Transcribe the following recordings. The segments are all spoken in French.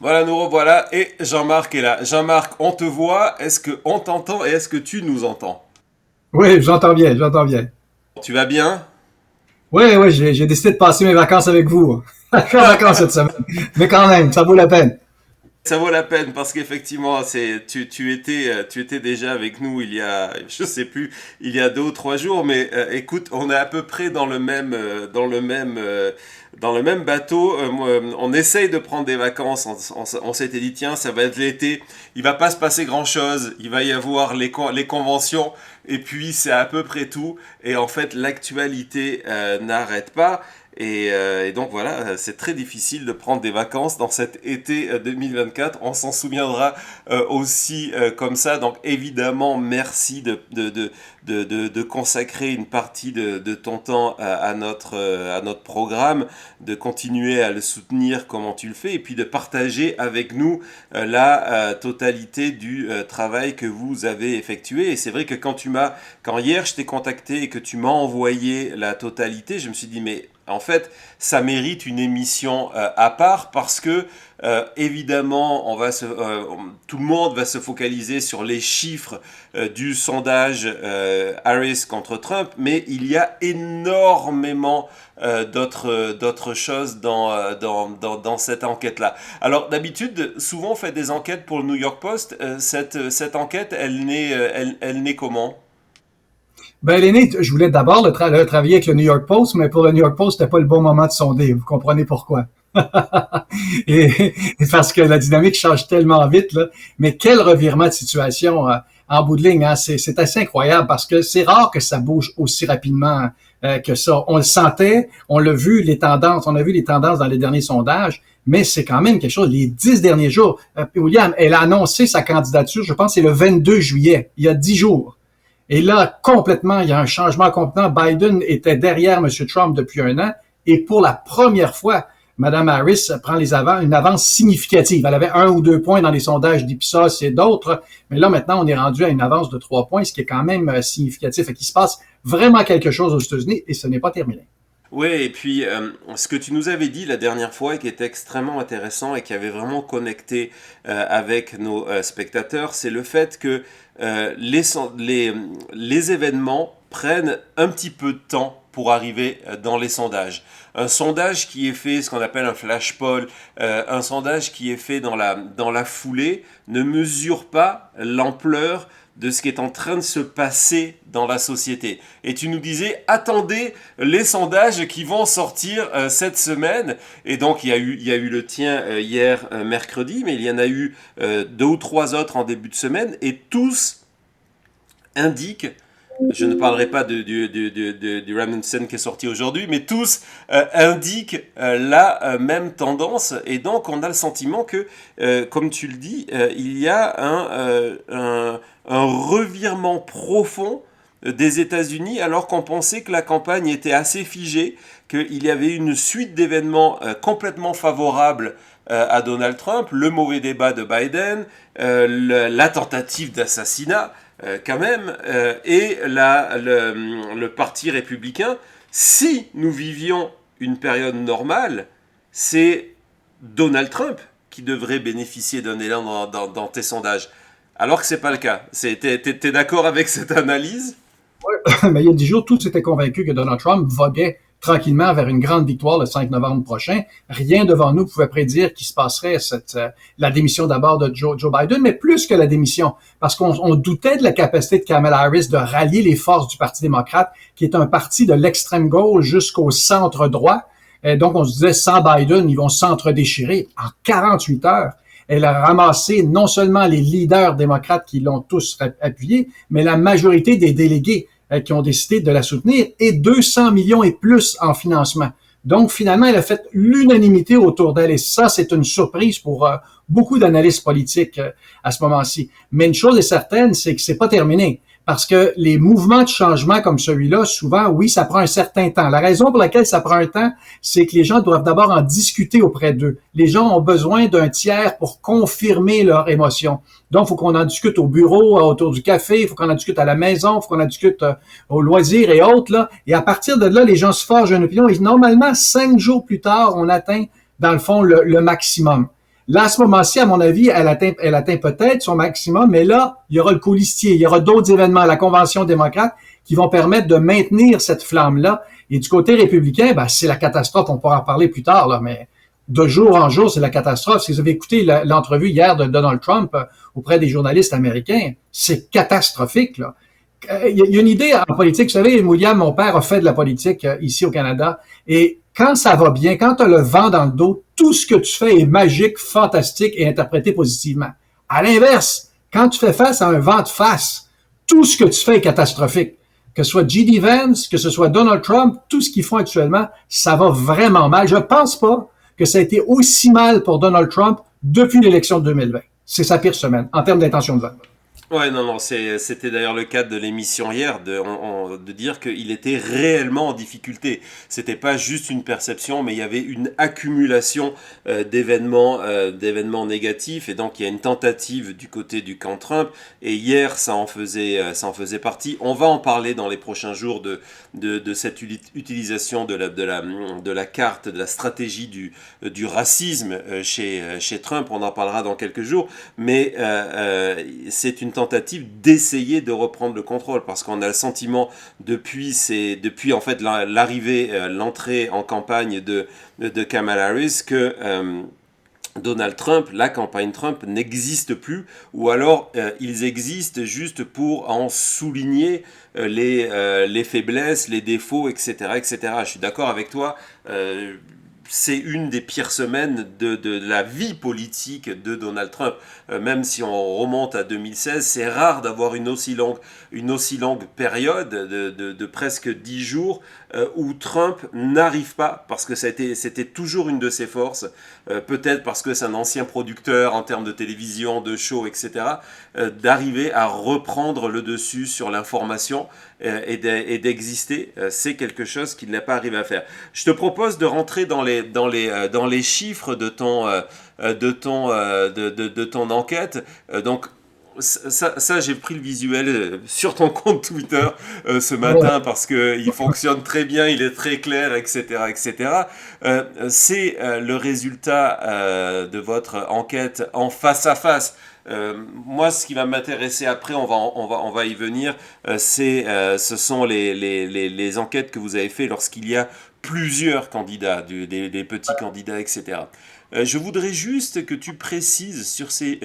Voilà, nous revoilà et Jean-Marc est là. Jean-Marc, on te voit, est-ce que on t'entend et est-ce que tu nous entends? Oui, j'entends bien, j'entends bien. Tu vas bien? Oui, oui, j'ai décidé de passer mes vacances avec vous. Je suis en vacances cette semaine. Mais quand même, ça vaut la peine. Ça vaut la peine parce qu'effectivement, tu étais déjà avec nous il y a, je sais plus, il y a 2 ou 3 jours, mais écoute, on est à peu près dans le même bateau. On essaye de prendre des vacances. On s'était dit tiens, ça va être l'été, il va pas se passer grand-chose, il va y avoir les conventions et puis c'est à peu près tout. Et en fait, l'actualité n'arrête pas. Et donc voilà, c'est très difficile de prendre des vacances dans cet été 2024. On s'en souviendra aussi comme ça. Donc évidemment, merci de consacrer une partie de ton temps à notre programme, de continuer à le soutenir comment tu le fais, et puis de partager avec nous la totalité du travail que vous avez effectué. Et c'est vrai que quand hier je t'ai contacté et que tu m'as envoyé la totalité, je me suis dit mais en fait, ça mérite une émission à part parce que évidemment, tout le monde va se focaliser sur les chiffres du sondage Harris contre Trump, mais il y a énormément d'autres choses dans cette enquête-là. Alors d'habitude, souvent on fait des enquêtes pour le New York Post. Cette enquête, elle naît comment? Ben, Lenny, je voulais d'abord le travailler avec le New York Post, mais pour le New York Post, c'était pas le bon moment de sonder. Vous comprenez pourquoi? et, et parce que la dynamique change tellement vite, là. Mais quel revirement de situation en bout de ligne, hein? C'est assez incroyable parce que c'est rare que ça bouge aussi rapidement que ça. On le sentait, on l'a vu, les tendances, on a vu les tendances dans les derniers sondages, mais c'est quand même quelque chose. Les 10 derniers jours, William, elle a annoncé sa candidature, je pense, c'est le 22 juillet, il y a 10 jours. Et là, complètement, il y a un changement complètement. Biden était derrière M. Trump depuis un an. Et pour la première fois, Mme Harris prend une avance significative. Elle avait 1 ou 2 points dans les sondages d'Ipsos et d'autres. Mais là, maintenant, on est rendu à une avance de 3 points, ce qui est quand même significatif. Et qu'il se passe vraiment quelque chose aux États-Unis et ce n'est pas terminé. Oui, et puis ce que tu nous avais dit la dernière fois et qui était extrêmement intéressant et qui avait vraiment connecté avec nos spectateurs, c'est le fait que les événements prennent un petit peu de temps pour arriver dans les sondages. Un sondage qui est fait, ce qu'on appelle un flash poll, un sondage qui est fait dans la foulée, ne mesure pas l'ampleur de ce qui est en train de se passer dans la société. Et tu nous disais, attendez les sondages qui vont sortir cette semaine. Et donc, il y a eu le tien hier, mercredi, mais il y en a eu 2 ou 3 autres en début de semaine, et tous indiquent, je ne parlerai pas du Rasmussen qui est sorti aujourd'hui, mais tous indiquent la même tendance. Et donc, on a le sentiment que, comme tu le dis, il y a un revirement profond des États-Unis, alors qu'on pensait que la campagne était assez figée, qu'il y avait une suite d'événements complètement favorables à Donald Trump, le mauvais débat de Biden, la tentative d'assassinat quand même, et le Parti républicain. Si nous vivions une période normale, c'est Donald Trump qui devrait bénéficier d'un élan dans tes sondages. Alors que c'est pas le cas. T'es d'accord avec cette analyse? Mais il y a 10 jours, tous étaient convaincus que Donald Trump voguait tranquillement vers une grande victoire le 5 novembre prochain. Rien devant nous pouvait prédire qu'il se passerait la démission d'abord de Joe Biden, mais plus que la démission, parce qu'on doutait de la capacité de Kamala Harris de rallier les forces du Parti démocrate, qui est un parti de l'extrême gauche jusqu'au centre droit. Et donc, on se disait, sans Biden, ils vont s'entre-déchirer. En 48 heures, elle a ramassé non seulement les leaders démocrates qui l'ont tous appuyé, mais la majorité des délégués qui ont décidé de la soutenir, et 200 millions et plus en financement. Donc, finalement, elle a fait l'unanimité autour d'elle, et ça, c'est une surprise pour beaucoup d'analystes politiques à ce moment-ci. Mais une chose est certaine, c'est que c'est pas terminé. Parce que les mouvements de changement comme celui-là, souvent, oui, ça prend un certain temps. La raison pour laquelle ça prend un temps, c'est que les gens doivent d'abord en discuter auprès d'eux. Les gens ont besoin d'un tiers pour confirmer leurs émotions. Donc, il faut qu'on en discute au bureau, autour du café, il faut qu'on en discute à la maison, il faut qu'on en discute au loisir et autres, là. Et à partir de là, les gens se forgent une opinion. Et normalement, 5 jours plus tard, on atteint, dans le fond, le maximum. Là, à ce moment-ci, à mon avis, elle atteint peut-être son maximum, mais là, il y aura le colistier, il y aura d'autres événements, la Convention démocrate, qui vont permettre de maintenir cette flamme-là. Et du côté républicain, ben, c'est la catastrophe, on pourra en parler plus tard, là, mais de jour en jour, c'est la catastrophe. Si vous avez écouté l'entrevue hier de Donald Trump auprès des journalistes américains, c'est catastrophique, là. Il y a une idée en politique, vous savez, William, mon père a fait de la politique ici au Canada, et quand ça va bien, quand tu as le vent dans le dos, tout ce que tu fais est magique, fantastique et interprété positivement. À l'inverse, quand tu fais face à un vent de face, tout ce que tu fais est catastrophique. Que ce soit J.D. Vance, que ce soit Donald Trump, tout ce qu'ils font actuellement, ça va vraiment mal. Je pense pas que ça a été aussi mal pour Donald Trump depuis l'élection de 2020. C'est sa pire semaine en termes d'intention de vote. Ouais, non, non, c'était d'ailleurs le cadre de l'émission hier, de dire qu'il était réellement en difficulté. C'était pas juste une perception, mais il y avait une accumulation d'événements négatifs, et donc il y a une tentative du côté du camp Trump, et hier ça en faisait partie. On va en parler dans les prochains jours de cette utilisation de la carte, de la stratégie du racisme chez Trump. On en parlera dans quelques jours, mais c'est une tentative d'essayer de reprendre le contrôle, parce qu'on a le sentiment depuis en fait l'entrée en campagne de Kamala Harris que Donald Trump, la campagne Trump n'existe plus, ou alors ils existent juste pour en souligner les faiblesses, les défauts, etc., etc. Je suis d'accord avec toi. C'est une des pires semaines de la vie politique de Donald Trump. Même si on remonte à 2016, c'est rare d'avoir une aussi longue période de presque 10 jours où Trump n'arrive pas, parce que c'était toujours une de ses forces, peut-être parce que c'est un ancien producteur en termes de télévision, de show, etc., d'arriver à reprendre le dessus sur l'information et d'exister. C'est quelque chose qu'il n'a pas arrivé à faire. Je te propose de rentrer dans les chiffres de ton enquête. Donc, ça j'ai pris le visuel sur ton compte Twitter ce matin, parce qu'il fonctionne très bien, il est très clair, etc., etc. C'est le résultat de votre enquête en face à face. Moi, ce qui va m'intéresser après, on va y venir, ce sont les enquêtes que vous avez fait lorsqu'il y a plusieurs candidats, des petits candidats, etc. Je voudrais juste que tu précises sur ces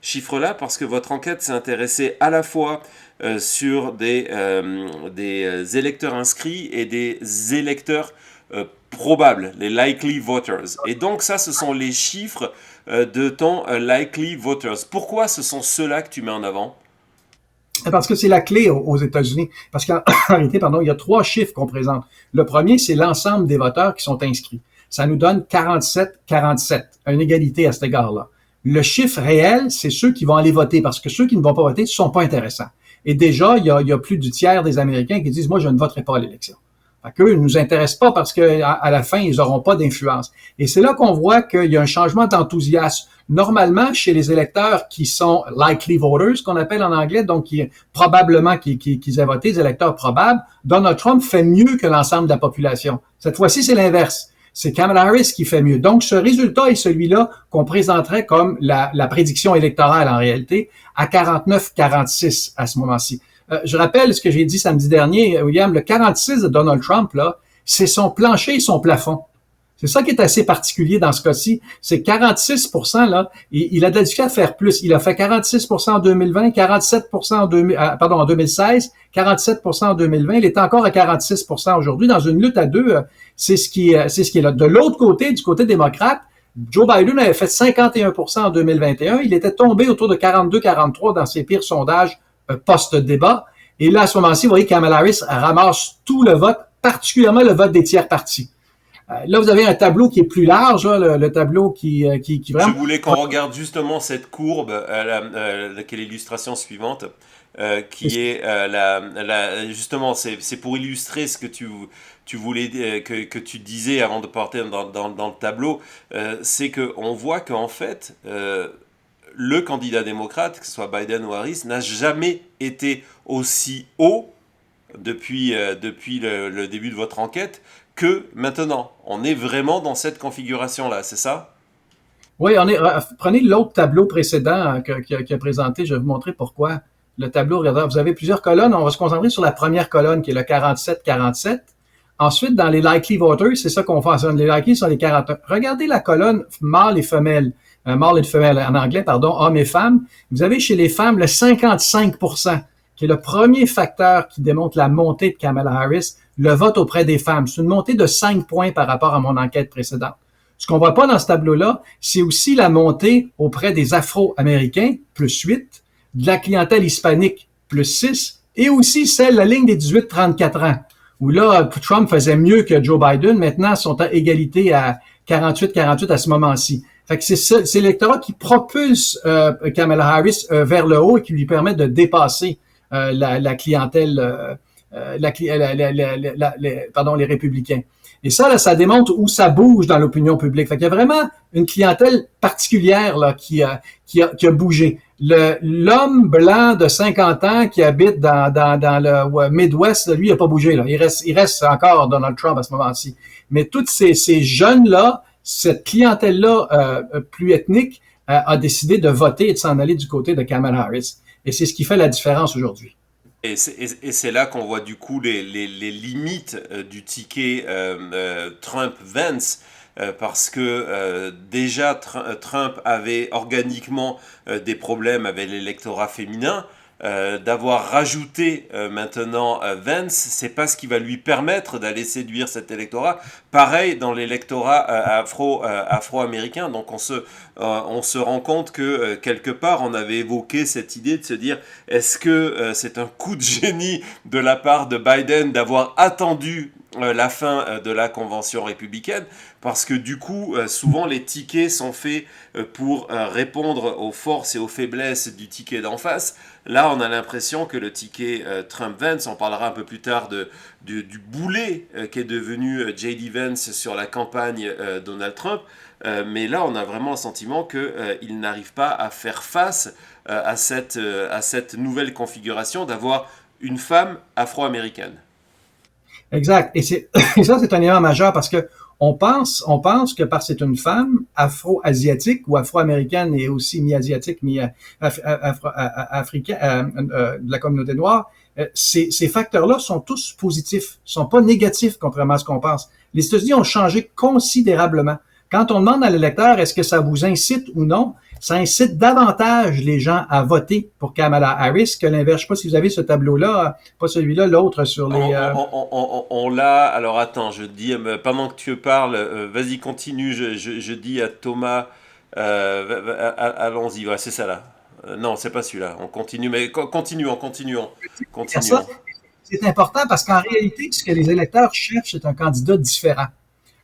chiffres-là, parce que votre enquête s'est intéressée à la fois sur des électeurs inscrits et des électeurs probables, les likely voters. Et donc ça, ce sont les chiffres de ton likely voters. Pourquoi ce sont ceux-là que tu mets en avant? Parce que c'est la clé aux États-Unis. Parce qu'en réalité, pardon, il y a 3 chiffres qu'on présente. Le premier, c'est l'ensemble des voteurs qui sont inscrits. Ça nous donne 47-47, une égalité à cet égard-là. Le chiffre réel, c'est ceux qui vont aller voter, parce que ceux qui ne vont pas voter ne sont pas intéressants. Et déjà, il y a plus du tiers des Américains qui disent « Moi, je ne voterai pas à l'élection ». Fait qu'eux, ils ne nous intéressent pas parce qu'à la fin, ils n'auront pas d'influence. Et c'est là qu'on voit qu'il y a un changement d'enthousiasme. Normalement, chez les électeurs qui sont likely voters, qu'on appelle en anglais, donc probablement qu'ils aient voté, des électeurs probables, Donald Trump fait mieux que l'ensemble de la population. Cette fois-ci, c'est l'inverse. C'est Kamala Harris qui fait mieux. Donc, ce résultat est celui-là qu'on présenterait comme la prédiction électorale en réalité, à 49-46 à ce moment-ci. Je rappelle ce que j'ai dit samedi dernier, William, le 46 de Donald Trump, là, c'est son plancher et son plafond. C'est ça qui est assez particulier dans ce cas-ci. C'est 46%, là, il a de la difficulté à faire plus. Il a fait 46% en 2020, 47% en 2016, 47% en 2020. Il est encore à 46% aujourd'hui. Dans une lutte à deux, c'est ce qui est là. De l'autre côté, du côté démocrate, Joe Biden avait fait 51% en 2021. Il était tombé autour de 42-43 dans ses pires sondages post-débat. Et là, à ce moment-ci, vous voyez que Kamala Harris ramasse tout le vote, particulièrement le vote des tiers partis. Là, vous avez un tableau qui est plus large, hein, le tableau qui vraiment... Je voulais qu'on regarde justement cette courbe, qui est l'illustration suivante, qui est justement, c'est pour illustrer ce que tu voulais, que tu disais avant de porter dans le tableau, c'est qu'on voit qu'en fait, le candidat démocrate, que ce soit Biden ou Harris, n'a jamais été aussi haut depuis le début de votre enquête que maintenant. On est vraiment dans cette configuration-là, c'est ça? Oui, prenez l'autre tableau précédent qui a présenté, je vais vous montrer pourquoi. Le tableau, regardez, vous avez plusieurs colonnes, on va se concentrer sur la première colonne qui est le 47-47. Ensuite, dans les likely voters, c'est ça qu'on fait. Les likely sont les 41. Regardez la colonne mâle et femelle, mâle et femelle en anglais, pardon, hommes et femmes. Vous avez chez les femmes le 55%, qui est le premier facteur qui démontre la montée de Kamala Harris, le vote auprès des femmes. C'est une montée de 5 points par rapport à mon enquête précédente. Ce qu'on voit pas dans ce tableau-là, c'est aussi la montée auprès des Afro-Américains, plus 8, de la clientèle hispanique, plus 6, et aussi celle, la ligne des 18-34 ans, où là, Trump faisait mieux que Joe Biden. Maintenant, ils sont à égalité à 48-48 à ce moment-ci. Fait que c'est l'électorat qui propulse Kamala Harris vers le haut et qui lui permet de dépasser la clientèle, les républicains. Et ça, là, ça démontre où ça bouge dans l'opinion publique. Fait qu'il y a vraiment une clientèle particulière là, qui a bougé. L'homme blanc de 50 ans qui habite dans le Midwest, lui, il n'a pas bougé. Là. Il reste encore Donald Trump à ce moment-ci. Mais tous ces jeunes-là, cette clientèle-là plus ethnique, a décidé de voter et de s'en aller du côté de Kamala Harris. Et c'est ce qui fait la différence aujourd'hui. Et c'est là qu'on voit du coup les limites du ticket Trump-Vance, parce que déjà Trump avait organiquement des problèmes avec l'électorat féminin. D'avoir rajouté maintenant Vance, c'est pas ce qui va lui permettre d'aller séduire cet électorat. Pareil dans l'électorat afro-américain. Donc on se rend compte que quelque part on avait évoqué cette idée de se dire est-ce que c'est un coup de génie de la part de Biden d'avoir attendu la fin de la convention républicaine, parce que du coup, souvent les tickets sont faits pour répondre aux forces et aux faiblesses du ticket d'en face. Là, on a l'impression que le ticket Trump-Vance, on parlera un peu plus tard du boulet qu'est devenu J.D. Vance sur la campagne Donald Trump, mais là, on a vraiment le sentiment qu'il n'arrive pas à faire face à cette nouvelle configuration d'avoir une femme afro-américaine. Exact. Et ça, c'est un élément majeur parce que on pense que parce que c'est une femme afro-asiatique ou afro-américaine et aussi mi-asiatique, mi-africaine, de la communauté noire, ces facteurs-là sont tous positifs, sont pas négatifs contrairement à ce qu'on pense. Les États-Unis ont changé considérablement. Quand on demande à l'électeur est-ce que ça vous incite ou non, ça incite davantage les gens à voter pour Kamala Harris que l'inverse. Je ne sais pas si vous avez ce tableau-là, pas celui-là, l'autre sur les... On l'a. Alors attends, je dis, pendant que tu parles, vas-y, continue. Je dis à Thomas, allons-y, ouais, c'est ça là. Non, c'est pas celui-là. On continue, mais continuons. Ça, c'est important parce qu'en réalité, ce que les électeurs cherchent, c'est un candidat différent.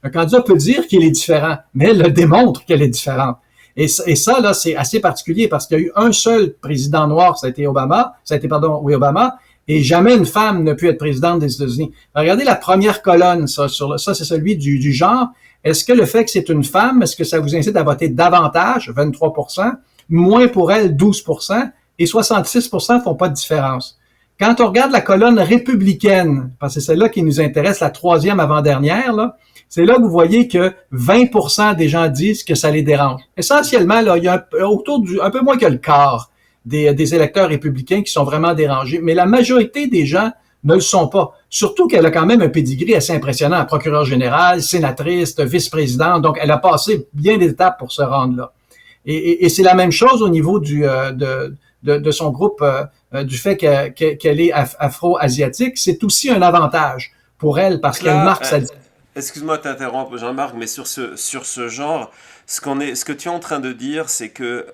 Un candidat peut dire qu'il est différent, mais elle le démontre qu'elle est différente. Et ça, là, c'est assez particulier parce qu'il y a eu un seul président noir, ça a été Obama, et jamais une femme n'a pu être présidente des États-Unis. Regardez la première colonne, ça c'est celui du genre. Est-ce que le fait que c'est une femme, est-ce que ça vous incite à voter davantage, 23%, moins pour elle, 12%, et 66% font pas de différence. Quand on regarde la colonne républicaine, parce que c'est celle-là qui nous intéresse, la troisième avant-dernière, là, c'est là que vous voyez que 20% des gens disent que ça les dérange. Essentiellement, là, il y a un peu moins que le quart des électeurs républicains qui sont vraiment dérangés, mais la majorité des gens ne le sont pas. Surtout qu'elle a quand même un pédigré assez impressionnant, procureur général, sénatrice, vice-présidente, donc elle a passé bien d'étapes pour se rendre là. Et c'est la même chose au niveau de son groupe, du fait qu'elle est afro-asiatique, c'est aussi un avantage pour elle parce qu'elle marque sa... Excuse-moi de t'interrompre, Jean-Marc, mais sur ce genre, ce que tu es en train de dire, c'est que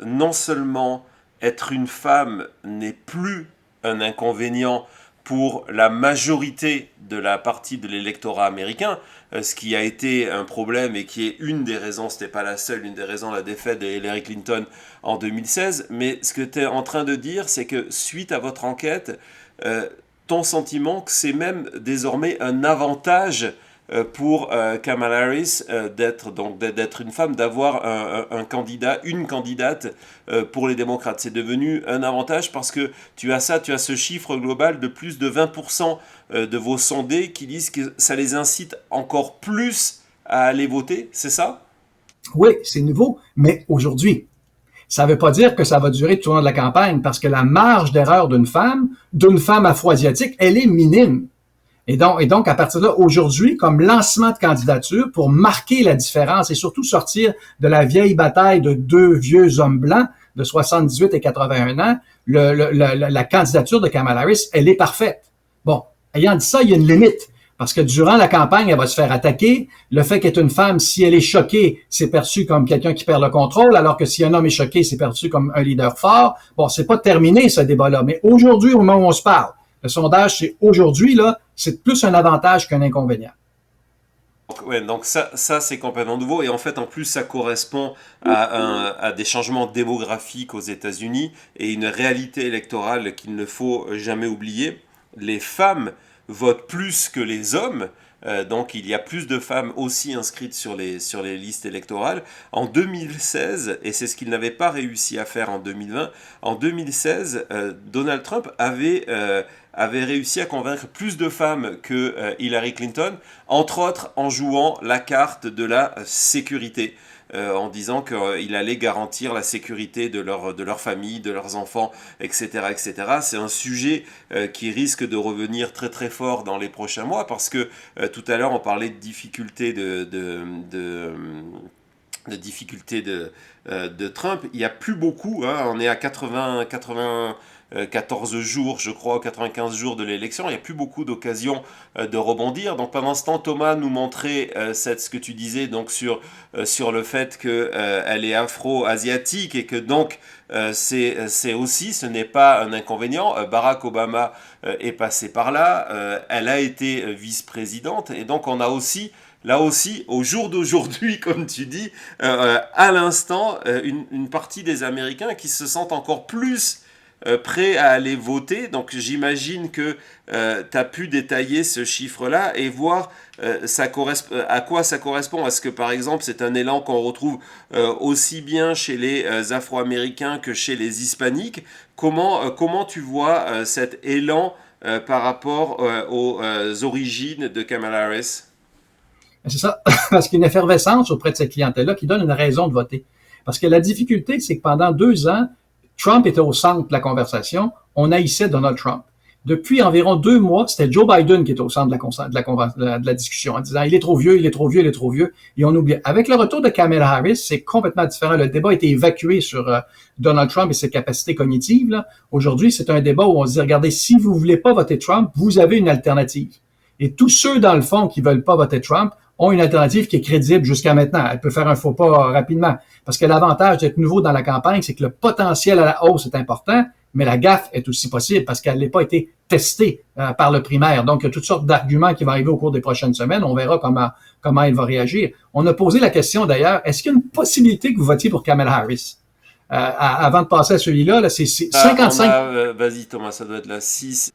non seulement être une femme n'est plus un inconvénient pour la majorité de la partie de l'électorat américain, ce qui a été un problème et qui est une des raisons, c'était pas la seule, une des raisons de la défaite de Hillary Clinton en 2016, mais ce que tu es en train de dire, c'est que suite à votre enquête, ton sentiment que c'est même désormais un avantage pour Kamala Harris d'être une femme, d'avoir un candidat, une candidate pour les démocrates. C'est devenu un avantage parce que tu as ce chiffre global de plus de 20% de vos sondés qui disent que ça les incite encore plus à aller voter, c'est ça? Oui, c'est nouveau, mais aujourd'hui. Ça ne veut pas dire que ça va durer tout au long de la campagne, parce que la marge d'erreur d'une femme afro-asiatique, elle est minime. Et donc, à partir de là, aujourd'hui, comme lancement de candidature, pour marquer la différence et surtout sortir de la vieille bataille de deux vieux hommes blancs de 78 et 81 ans, la candidature de Kamala Harris, elle est parfaite. Bon, ayant dit ça, il y a une limite. Parce que durant la campagne, elle va se faire attaquer. Le fait qu'elle est une femme, si elle est choquée, c'est perçu comme quelqu'un qui perd le contrôle, alors que si un homme est choqué, c'est perçu comme un leader fort. Bon, c'est pas terminé, ce débat-là. Mais aujourd'hui, au moment où on se parle, le sondage, c'est aujourd'hui, là, c'est plus un avantage qu'un inconvénient. Ouais, donc ça c'est complètement nouveau et en fait en plus ça correspond à des changements démographiques aux États-Unis et une réalité électorale qu'il ne faut jamais oublier. Les femmes votent plus que les hommes, donc il y a plus de femmes aussi inscrites sur les listes électorales. En 2016, et c'est ce qu'il n'avait pas réussi à faire en 2020, en 2016, Donald Trump avait réussi à convaincre plus de femmes que Hillary Clinton, entre autres en jouant la carte de la sécurité, en disant qu'il allait garantir la sécurité de leur famille, de leurs enfants, etc., etc. C'est un sujet qui risque de revenir très très fort dans les prochains mois, parce que tout à l'heure on parlait de difficultés de Trump. Il n'y a plus beaucoup, hein, on est à 14 jours, je crois, 95 jours de l'élection, il n'y a plus beaucoup d'occasions de rebondir. Donc pendant ce temps, Thomas nous montrait ce que tu disais donc sur le fait qu'elle est afro-asiatique et que donc c'est aussi, ce n'est pas un inconvénient. Barack Obama est passé par là, elle a été vice-présidente et donc on a aussi là aussi, au jour d'aujourd'hui, comme tu dis, à l'instant, une partie des Américains qui se sentent encore plus prêts à aller voter. Donc j'imagine que tu as pu détailler ce chiffre-là et voir à quoi ça correspond. Est-ce que par exemple c'est un élan qu'on retrouve aussi bien chez les Afro-Américains que chez les Hispaniques? Comment tu vois cet élan par rapport aux origines de Kamala Harris? C'est ça, parce qu'il y a une effervescence auprès de cette clientèle-là qui donne une raison de voter. Parce que la difficulté, c'est que pendant 2 ans, Trump était au centre de la conversation, on haïssait Donald Trump. Depuis environ 2 mois, c'était Joe Biden qui était au centre de la discussion, en disant « il est trop vieux, il est trop vieux, il est trop vieux », et on oublie. Avec le retour de Kamala Harris, c'est complètement différent. Le débat a été évacué sur Donald Trump et ses capacités cognitives. Là. Aujourd'hui, c'est un débat où on se dit « regardez, si vous voulez pas voter Trump, vous avez une alternative ». Et tous ceux, dans le fond, qui veulent pas voter Trump, ont une alternative qui est crédible jusqu'à maintenant. Elle peut faire un faux pas rapidement. Parce que l'avantage d'être nouveau dans la campagne, c'est que le potentiel à la hausse est important, mais la gaffe est aussi possible parce qu'elle n'a pas été testée par le primaire. Donc, il y a toutes sortes d'arguments qui vont arriver au cours des prochaines semaines. On verra comment il va réagir. On a posé la question d'ailleurs, est-ce qu'il y a une possibilité que vous votiez pour Kamala Harris? Avant de passer à celui-là, là, c'est 55... vas-y Thomas, ça doit être la 6.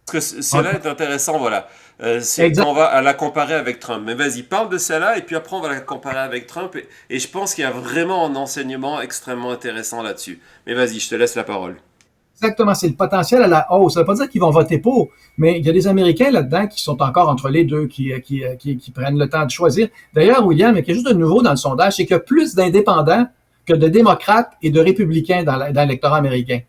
Parce que cela est intéressant, voilà. Exact. On va la comparer avec Trump. Mais vas-y, parle de celle-là et puis après on va la comparer avec Trump. Et je pense qu'il y a vraiment un enseignement extrêmement intéressant là-dessus. Mais vas-y, je te laisse la parole. Exactement, c'est le potentiel à la hausse. Ça ne veut pas dire qu'ils vont voter pour, mais il y a des Américains là-dedans qui sont encore entre les deux, qui prennent le temps de choisir. D'ailleurs, William, il y a juste de nouveau dans le sondage, c'est qu'il y a plus d'indépendants que de démocrates et de républicains dans l'électorat américain.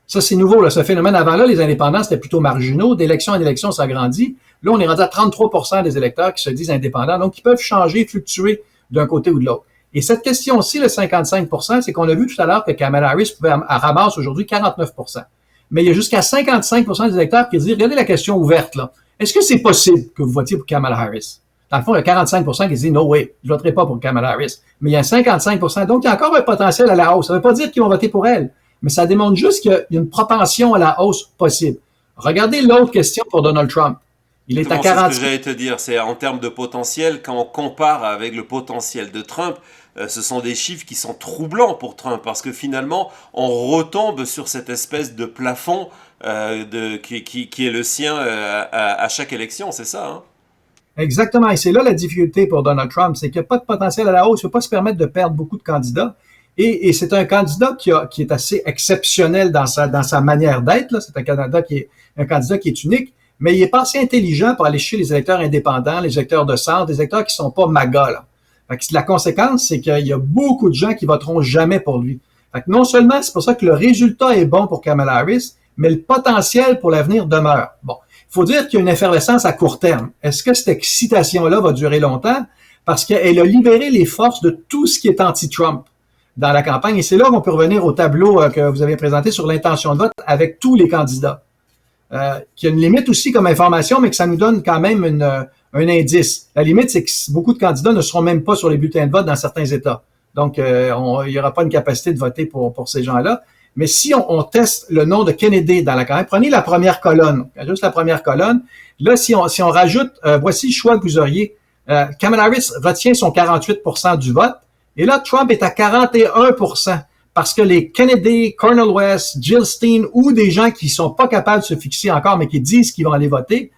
Ça, c'est nouveau, là, ce phénomène. Avant là, les indépendants, c'était plutôt marginaux. D'élection en élection, ça grandit. Là, on est rendu à 33% des électeurs qui se disent indépendants, donc qui peuvent changer, fluctuer d'un côté ou de l'autre. Et cette question-ci, le 55%, c'est qu'on a vu tout à l'heure que Kamala Harris pouvait ramasse aujourd'hui 49%. Mais il y a jusqu'à 55% des électeurs qui disent, regardez la question ouverte, là. Est-ce que c'est possible que vous votiez pour Kamala Harris? Dans le fond, il y a 45% qui disent, no way, je ne voterai pas pour Kamala Harris. Mais il y a 55%. Donc, il y a encore un potentiel à la hausse. Ça ne veut pas dire qu'ils vont voter pour elle. Mais ça démontre juste qu'il y a une propension à la hausse possible. Regardez l'autre question pour Donald Trump. Il est à 40. C'est ce que j'allais te dire, c'est en termes de potentiel, quand on compare avec le potentiel de Trump, ce sont des chiffres qui sont troublants pour Trump, parce que finalement, on retombe sur cette espèce de plafond qui est le sien à chaque élection, c'est ça, hein? Exactement. Et c'est là la difficulté pour Donald Trump, c'est qu'il n'y a pas de potentiel à la hausse. Il ne peut pas se permettre de perdre beaucoup de candidats. Et c'est un candidat qui est assez exceptionnel dans sa manière d'être. Là. C'est un candidat qui est unique, mais il est pas assez intelligent pour aller chez les électeurs indépendants, les électeurs de centre, les électeurs qui sont pas MAGA. Là. Fait que la conséquence, c'est qu'il y a beaucoup de gens qui voteront jamais pour lui. Fait que non seulement c'est pour ça que le résultat est bon pour Kamala Harris, mais le potentiel pour l'avenir demeure. Bon, il faut dire qu'il y a une effervescence à court terme. Est-ce que cette excitation-là va durer longtemps? Parce qu'elle a libéré les forces de tout ce qui est anti-Trump dans la campagne. Et c'est là qu'on peut revenir au tableau que vous avez présenté sur l'intention de vote avec tous les candidats. Qui a une limite aussi comme information, mais que ça nous donne quand même un indice. La limite, c'est que beaucoup de candidats ne seront même pas sur les bulletins de vote dans certains États. Donc, il n'y aura pas une capacité de voter pour ces gens-là. Mais si on teste le nom de Kennedy dans la campagne, prenez la première colonne, juste la première colonne. Là, si on rajoute, voici le choix que vous auriez. Kamala Harris retient son 48% du vote. Et là, Trump est à 41%. Parce que les Kennedy, Cornel West, Jill Stein ou des gens qui sont pas capables de se fixer encore, mais qui disent qu'ils vont aller voter,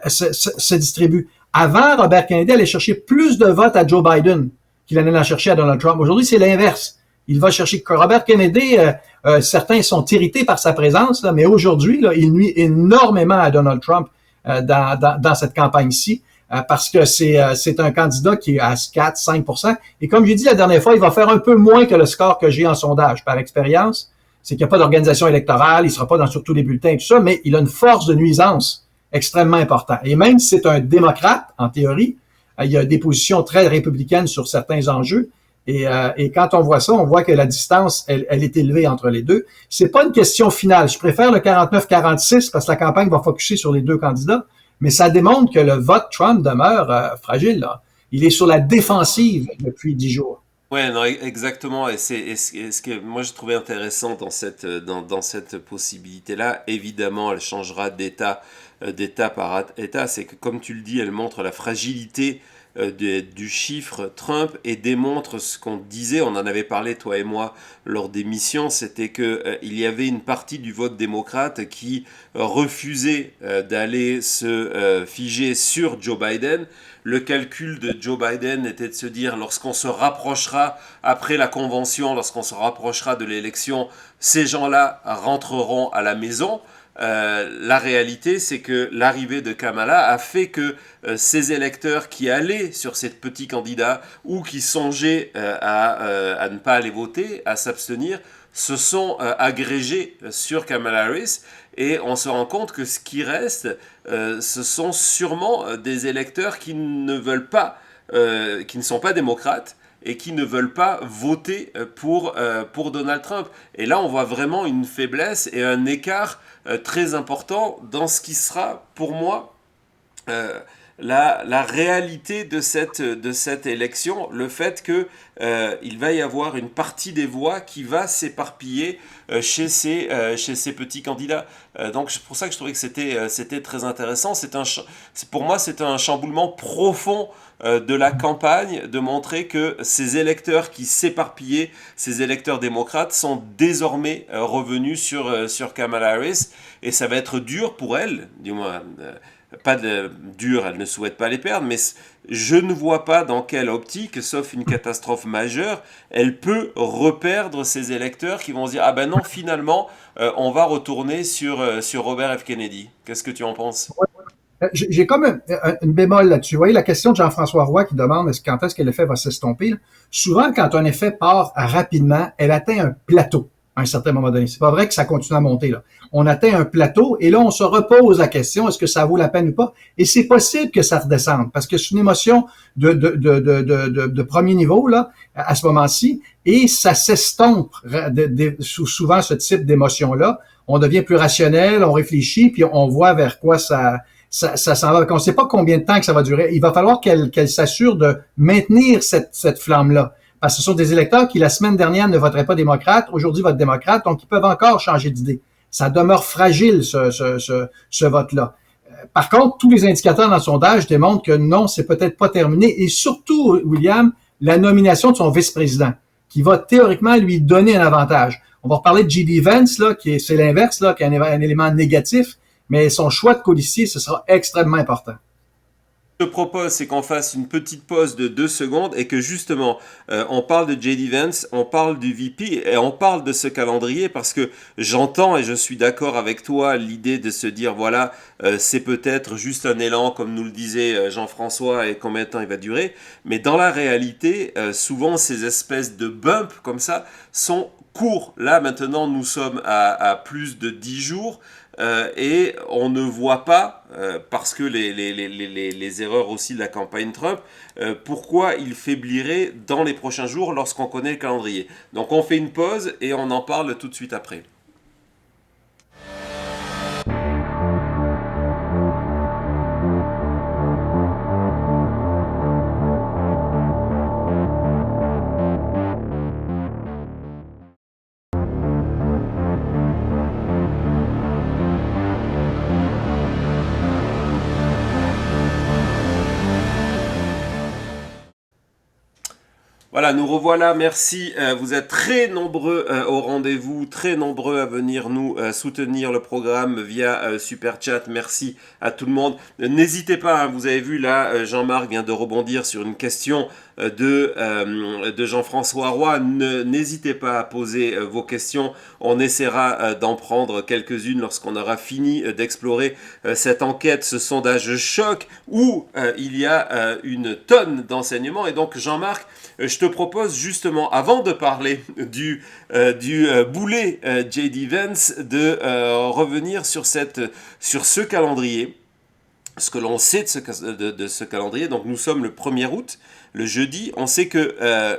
se distribuent. Avant, Robert Kennedy allait chercher plus de votes à Joe Biden qu'il allait en chercher à Donald Trump. Aujourd'hui, c'est l'inverse. Il va chercher Robert Kennedy, certains sont irrités par sa présence, là, mais aujourd'hui, là, il nuit énormément à Donald Trump dans cette campagne-ci. Parce que c'est un candidat qui est à 4-5%. Et comme j'ai dit la dernière fois, il va faire un peu moins que le score que j'ai en sondage par expérience. C'est qu'il n'y a pas d'organisation électorale, il ne sera pas sur tous les bulletins et tout ça, mais il a une force de nuisance extrêmement importante. Et même si c'est un démocrate, en théorie, il y a des positions très républicaines sur certains enjeux. Et quand on voit ça, on voit que la distance, elle est élevée entre les deux. C'est pas une question finale. Je préfère le 49-46 parce que la campagne va focusser sur les deux candidats. Mais ça démontre que le vote Trump demeure fragile. Là. Il est sur la défensive depuis 10 jours. Ouais, non, exactement. Et ce que moi je trouvais intéressant dans cette possibilité-là, évidemment, elle changera d'état par état. C'est que, comme tu le dis, elle montre la fragilité du chiffre Trump et démontre ce qu'on disait, on en avait parlé toi et moi lors des missions, c'était que il y avait une partie du vote démocrate qui refusait d'aller se figer sur Joe Biden. Le calcul de Joe Biden était de se dire, lorsqu'on se rapprochera après la convention, lorsqu'on se rapprochera de l'élection, ces gens-là rentreront à la maison. La réalité, c'est que l'arrivée de Kamala a fait que ces électeurs qui allaient sur ces petits candidats ou qui songeaient à ne pas aller voter, à s'abstenir, se sont agrégés sur Kamala Harris. Et on se rend compte que ce qui reste, ce sont sûrement des électeurs qui ne veulent pas, qui ne sont pas démocrates, et qui ne veulent pas voter pour Donald Trump. Et là, on voit vraiment une faiblesse et un écart très important dans ce qui sera, pour moi, la réalité de cette élection, le fait que il va y avoir une partie des voix qui va s'éparpiller chez ces petits candidats. Donc c'est pour ça que je trouvais que c'était très intéressant. Pour moi, c'est un chamboulement profond de la campagne, de montrer que ces électeurs qui s'éparpillaient, ces électeurs démocrates, sont désormais revenus sur Kamala Harris, et ça va être dur pour elle, du moins. Pas dur, elle ne souhaite pas les perdre, mais je ne vois pas dans quelle optique, sauf une catastrophe majeure, elle peut reperdre ses électeurs qui vont se dire « Ah ben non, finalement, on va retourner sur Robert F. Kennedy ». Qu'est-ce que tu en penses? J'ai comme une bémol là-dessus. Vous voyez, la question de Jean-François Roy qui demande quand est-ce que l'effet va s'estomper. Là. Souvent, quand un effet part rapidement, elle atteint un plateau à un certain moment donné. C'est pas vrai que ça continue à monter. Là. On atteint un plateau et là, on se repose la question, est-ce que ça vaut la peine ou pas? Et c'est possible que ça redescende parce que c'est une émotion de premier niveau là à ce moment-ci et ça s'estompe souvent ce type d'émotion-là. On devient plus rationnel, on réfléchit puis on voit vers quoi ça s'en va. On ne sait pas combien de temps que ça va durer. Il va falloir qu'elle s'assure de maintenir cette flamme-là. Parce que ce sont des électeurs qui, la semaine dernière, ne voteraient pas démocrate, aujourd'hui votent démocrate, donc ils peuvent encore changer d'idée. Ça demeure fragile, ce vote-là. Par contre, tous les indicateurs dans le sondage démontrent que non, c'est peut-être pas terminé. Et surtout, William, la nomination de son vice-président, qui va théoriquement lui donner un avantage. On va reparler de J.D. Vance, là, c'est l'inverse, là, qui est un élément négatif, mais son choix de codicier, ce sera extrêmement important. je te propose, c'est qu'on fasse une petite pause de 2 secondes et que justement, on parle de J.D. Vance, on parle du VP et on parle de ce calendrier parce que j'entends et je suis d'accord avec toi l'idée de se dire, voilà, c'est peut-être juste un élan, comme nous le disait Jean-François, et combien de temps il va durer. Mais dans la réalité, souvent, ces espèces de bumps comme ça sont courts. Là, maintenant, nous sommes à plus de 10 jours. Et on ne voit pas, parce que les erreurs aussi de la campagne Trump, pourquoi il faiblirait dans les prochains jours lorsqu'on connaît le calendrier. Donc on fait une pause et on en parle tout de suite après. Voilà, nous revoilà, merci. Vous êtes très nombreux au rendez-vous, très nombreux à venir nous soutenir le programme via Super Chat. Merci à tout le monde. N'hésitez pas, hein, vous avez vu là, Jean-Marc vient de rebondir sur une question de Jean-François Roy. N'hésitez pas à poser vos questions. On essaiera d'en prendre quelques-unes lorsqu'on aura fini d'explorer cette enquête, ce sondage choc où il y a une tonne d'enseignements. Et donc, Jean-Marc, je te propose justement, avant de parler du boulet J.D. Vance, de revenir sur ce calendrier. Ce que l'on sait de ce calendrier, donc nous sommes le 1er août, le jeudi, on sait que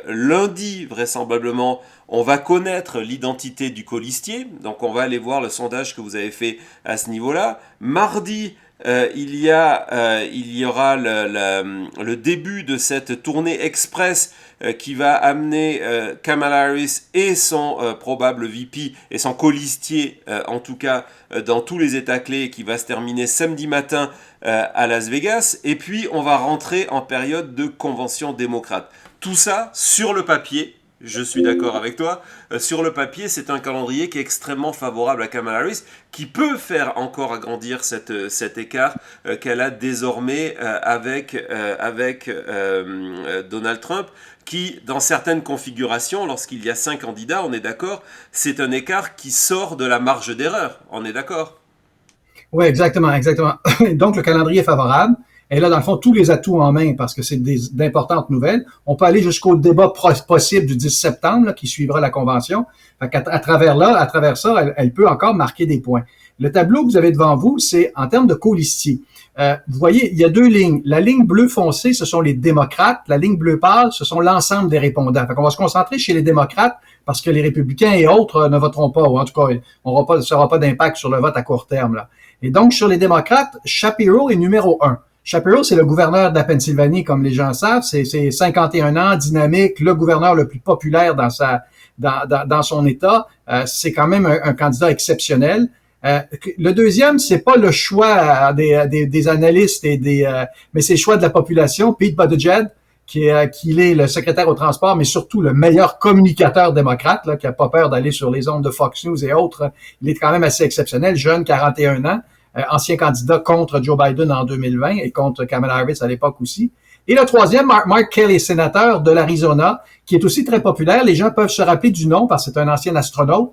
lundi, vraisemblablement, on va connaître l'identité du colistier, donc on va aller voir le sondage que vous avez fait à ce niveau-là. Mardi, il y aura le début de cette tournée express qui va amener Kamala Harris et son probable VP et son colistier, en tout cas dans tous les États clés, qui va se terminer samedi matin à Las Vegas. Et puis on va rentrer en période de convention démocrate. Tout ça sur le papier. Je suis d'accord avec toi. Sur le papier, c'est un calendrier qui est extrêmement favorable à Kamala Harris, qui peut faire encore agrandir cet écart qu'elle a désormais avec Donald Trump, qui, dans certaines configurations, lorsqu'il y a 5 candidats, on est d'accord, c'est un écart qui sort de la marge d'erreur. On est d'accord? Oui, exactement, exactement. Donc, le calendrier est favorable. Elle a, dans le fond, tous les atouts en main parce que c'est d'importantes nouvelles. On peut aller jusqu'au débat possible du 10 septembre, là, qui suivra la convention. Fait qu'à à travers ça, elle peut encore marquer des points. Le tableau que vous avez devant vous, c'est en termes de colistiers. Vous voyez, il y a 2 lignes. La ligne bleu foncé, ce sont les démocrates. La ligne bleu pâle, ce sont l'ensemble des répondants. Fait qu'on va se concentrer chez les démocrates parce que les républicains et autres ne voteront pas, ou en tout cas, ça n'aura pas d'impact sur le vote à court terme, là. Et donc, sur les démocrates, Shapiro est numéro 1. Shapiro, c'est le gouverneur de la Pennsylvanie, comme les gens savent. C'est 51 ans, dynamique, le gouverneur le plus populaire dans son État. C'est quand même un candidat exceptionnel. Le deuxième, c'est pas le choix des analystes mais c'est le choix de la population. Pete Buttigieg, qui est le secrétaire au transport, mais surtout le meilleur communicateur démocrate, là, qui a pas peur d'aller sur les ondes de Fox News et autres. Il est quand même assez exceptionnel, jeune, 41 ans. Ancien candidat contre Joe Biden en 2020 et contre Kamala Harris à l'époque aussi. Et le troisième, Mark Kelly, sénateur de l'Arizona, qui est aussi très populaire. Les gens peuvent se rappeler du nom parce que c'est un ancien astronaute,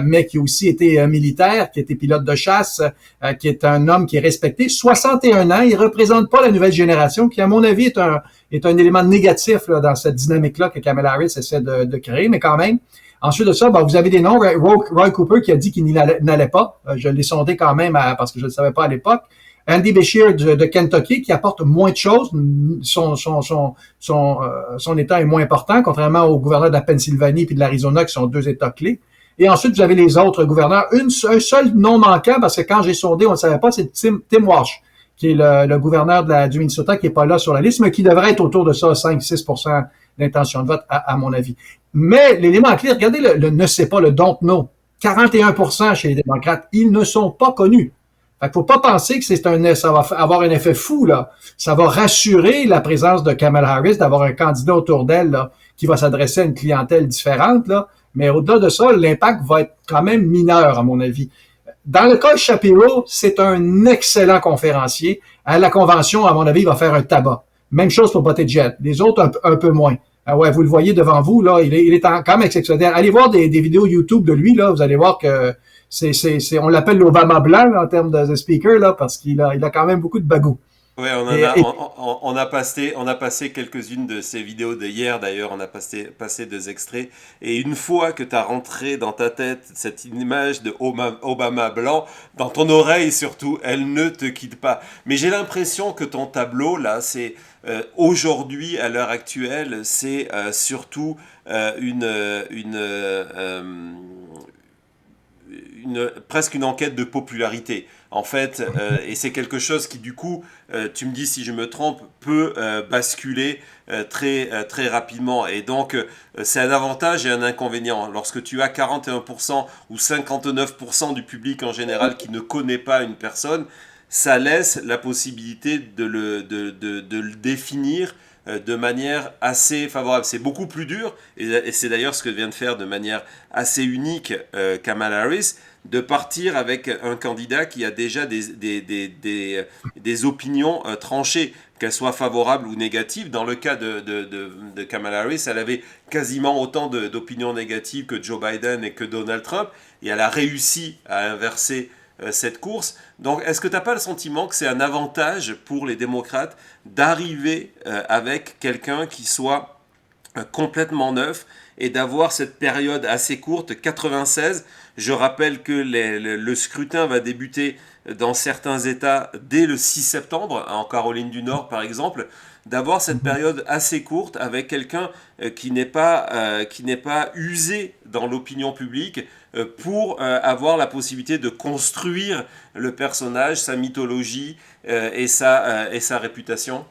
mais qui a aussi été militaire, qui a été pilote de chasse, qui est un homme qui est respecté. 61 ans, il représente pas la nouvelle génération, qui à mon avis est un élément négatif là, dans cette dynamique-là que Kamala Harris essaie de créer, mais quand même. Ensuite de ça, vous avez des noms. Roy Cooper qui a dit qu'il n'allait pas. Je l'ai sondé quand même parce que je ne le savais pas à l'époque. Andy Beshear de Kentucky qui apporte moins de choses. Son État est moins important, contrairement aux gouverneurs de la Pennsylvanie et de l'Arizona qui sont 2 États clés. Et ensuite, vous avez les autres gouverneurs. Un seul nom manquant, parce que quand j'ai sondé, on ne le savait pas, c'est Tim Walsh, qui est le gouverneur du Minnesota, qui est pas là sur la liste, mais qui devrait être autour de ça, 5-6% d'intention de vote, à mon avis. Mais l'élément clé, regardez le ne sait pas, le don't know. 41% chez les démocrates, ils ne sont pas connus. Fait qu'il faut pas penser que ça va avoir un effet fou, là. Ça va rassurer la présence de Kamala Harris, d'avoir un candidat autour d'elle, là, qui va s'adresser à une clientèle différente, là. Mais au-delà de ça, l'impact va être quand même mineur, à mon avis. Dans le cas de Shapiro, c'est un excellent conférencier. À la convention, à mon avis, il va faire un tabac. Même chose pour Buttigieg. Les autres, un peu moins. Ah ouais, vous le voyez devant vous, là, il est quand même exceptionnel. Allez voir des vidéos YouTube de lui, là, vous allez voir que on l'appelle l'Obama blanc, là, en termes de speaker, là, parce il a quand même beaucoup de bagou. Ouais, Et on a passé quelques-unes de ces vidéos de hier d'ailleurs, on a passé deux extraits. Et une fois que tu as rentré dans ta tête cette image de Obama blanc, dans ton oreille surtout, elle ne te quitte pas. Mais j'ai l'impression que ton tableau là, c'est aujourd'hui, à l'heure actuelle, c'est surtout presque une enquête de popularité. En fait, et c'est quelque chose qui, du coup, tu me dis si je me trompe, peut basculer très rapidement. Et donc, c'est un avantage et un inconvénient. Lorsque tu as 41% ou 59% du public en général qui ne connaît pas une personne, ça laisse la possibilité de le définir de manière assez favorable. C'est beaucoup plus dur, et c'est d'ailleurs ce que vient de faire de manière assez unique Kamala Harris, de partir avec un candidat qui a déjà des opinions tranchées, qu'elles soient favorables ou négatives. Dans le cas de Kamala Harris, elle avait quasiment autant d'opinions négatives que Joe Biden et que Donald Trump, et elle a réussi à inverser cette course. Donc, est-ce que tu n'as pas le sentiment que c'est un avantage pour les démocrates d'arriver avec quelqu'un qui soit complètement neuf et d'avoir cette période assez courte, 96. Je rappelle que le scrutin va débuter dans certains États dès le 6 septembre, en Caroline du Nord par exemple, d'avoir cette période assez courte avec quelqu'un qui n'est pas usé dans l'opinion publique pour avoir la possibilité de construire le personnage, sa mythologie et sa réputation.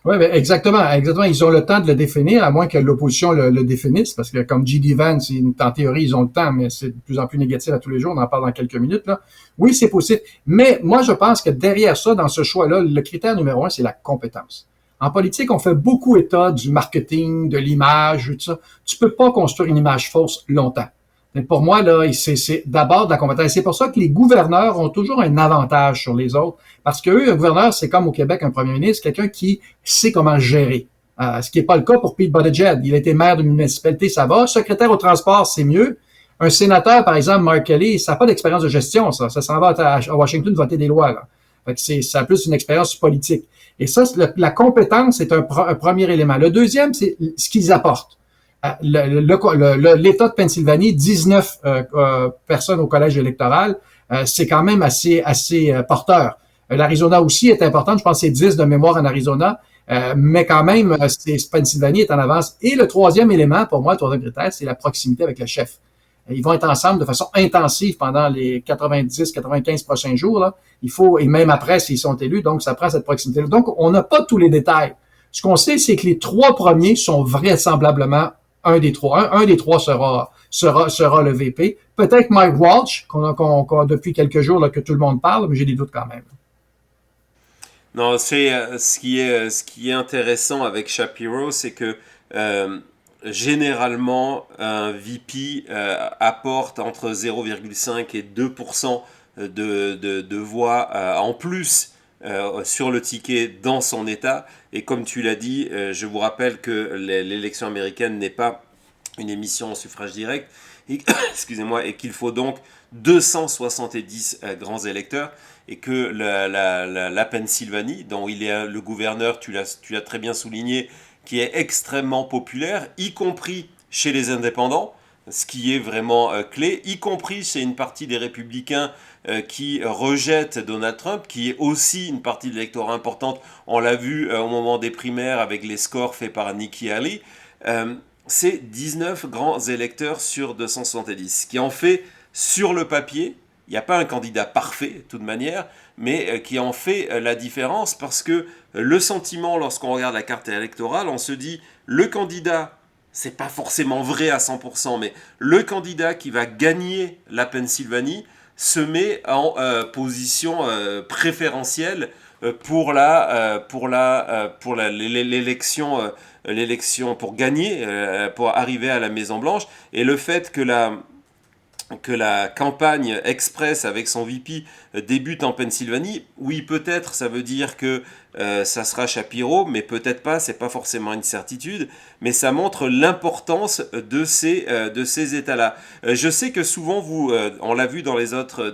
Oui, ben exactement, exactement. Ils ont le temps de le définir, à moins que l'opposition le définisse, parce que comme J.D. Vance, en théorie, ils ont le temps, mais c'est de plus en plus négatif à tous les jours. On en parle dans quelques minutes, là. Oui, c'est possible. Mais moi, je pense que derrière ça, dans ce choix-là, le critère numéro un, c'est la compétence. En politique, on fait beaucoup état du marketing, de l'image, tout ça. Tu peux pas construire une image fausse longtemps. Mais pour moi, là, c'est d'abord de la compétence. C'est pour ça que les gouverneurs ont toujours un avantage sur les autres. Parce que eux, un gouverneur, c'est comme au Québec, un premier ministre, quelqu'un qui sait comment gérer. Ce qui n'est pas le cas pour Pete Buttigieg. Il a été maire d'une municipalité, ça va. Secrétaire au transport, c'est mieux. Un sénateur, par exemple, Mark Kelly, ça n'a pas d'expérience de gestion, ça. Ça s'en va à Washington voter des lois, là. Fait que ça a plus une expérience politique. Et ça, la compétence, c'est un premier élément. Le deuxième, c'est ce qu'ils apportent. L'État de Pennsylvanie, 19 personnes au collège électoral, c'est quand même assez porteur. L'Arizona aussi est importante, je pense que c'est 10 de mémoire en Arizona, mais quand même, Pennsylvanie est en avance. Et le troisième élément, pour moi, le troisième critère, c'est la proximité avec le chef. Ils vont être ensemble de façon intensive pendant les 90-95 prochains jours. Là. Il faut, et même après, s'ils sont élus, donc ça prend cette proximité. Donc, on n'a pas tous les détails. Ce qu'on sait, c'est que les trois premiers sont vraisemblablement un des trois. Un des trois sera le VP. Peut-être Mike Walsh, qu'on a depuis quelques jours là, que tout le monde parle, mais j'ai des doutes quand même. Non, c'est ce qui est intéressant avec Shapiro, c'est que généralement un VP apporte entre 0,5 et 2% de voix en plus sur le ticket dans son État. Et comme tu l'as dit, je vous rappelle que l'élection américaine n'est pas une émission au suffrage direct, et, excusez-moi, et qu'il faut donc 270 grands électeurs, et que la Pennsylvanie, dont il est le gouverneur, tu l'as très bien souligné, qui est extrêmement populaire, y compris chez les indépendants, ce qui est vraiment clé, y compris chez une partie des républicains qui rejettent Donald Trump, qui est aussi une partie de l'électorat importante. On l'a vu au moment des primaires avec les scores faits par Nikki Haley. C'est 19 grands électeurs sur 270, ce qui en fait, sur le papier, il n'y a pas un candidat parfait de toute manière, mais qui en fait la différence parce que le sentiment, lorsqu'on regarde la carte électorale, on se dit le candidat, c'est pas forcément vrai à 100%, mais le candidat qui va gagner la Pennsylvanie se met en position préférentielle pour l'élection pour gagner, pour arriver à la Maison Blanche. Et le fait que que la campagne express avec son VP débute en Pennsylvanie. Oui, peut-être, ça veut dire que ça sera Shapiro, mais peut-être pas, c'est pas forcément une certitude, mais ça montre l'importance de ces États-là. Je sais que souvent, on l'a vu dans les autres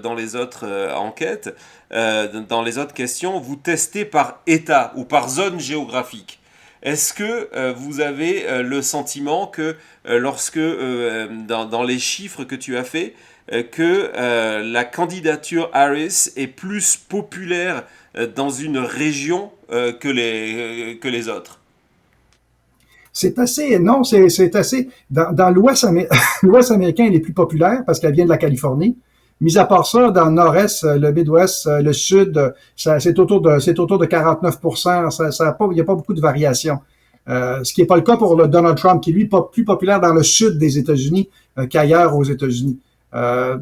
enquêtes, dans les autres questions, vous testez par État ou par zone géographique. Est-ce que vous avez le sentiment que lorsque, dans les chiffres que tu as fait, que la candidature Harris est plus populaire dans une région que les autres? Non, c'est assez, dans l'Ouest américain, elle est plus populaire parce qu'elle vient de la Californie. Mis à part ça, dans le Nord-Est, le Midwest, le Sud, c'est autour de 49%. Il n'y a pas beaucoup de variations. Ce qui n'est pas le cas pour le Donald Trump, qui est lui plus populaire dans le sud des États-Unis qu'ailleurs aux États-Unis.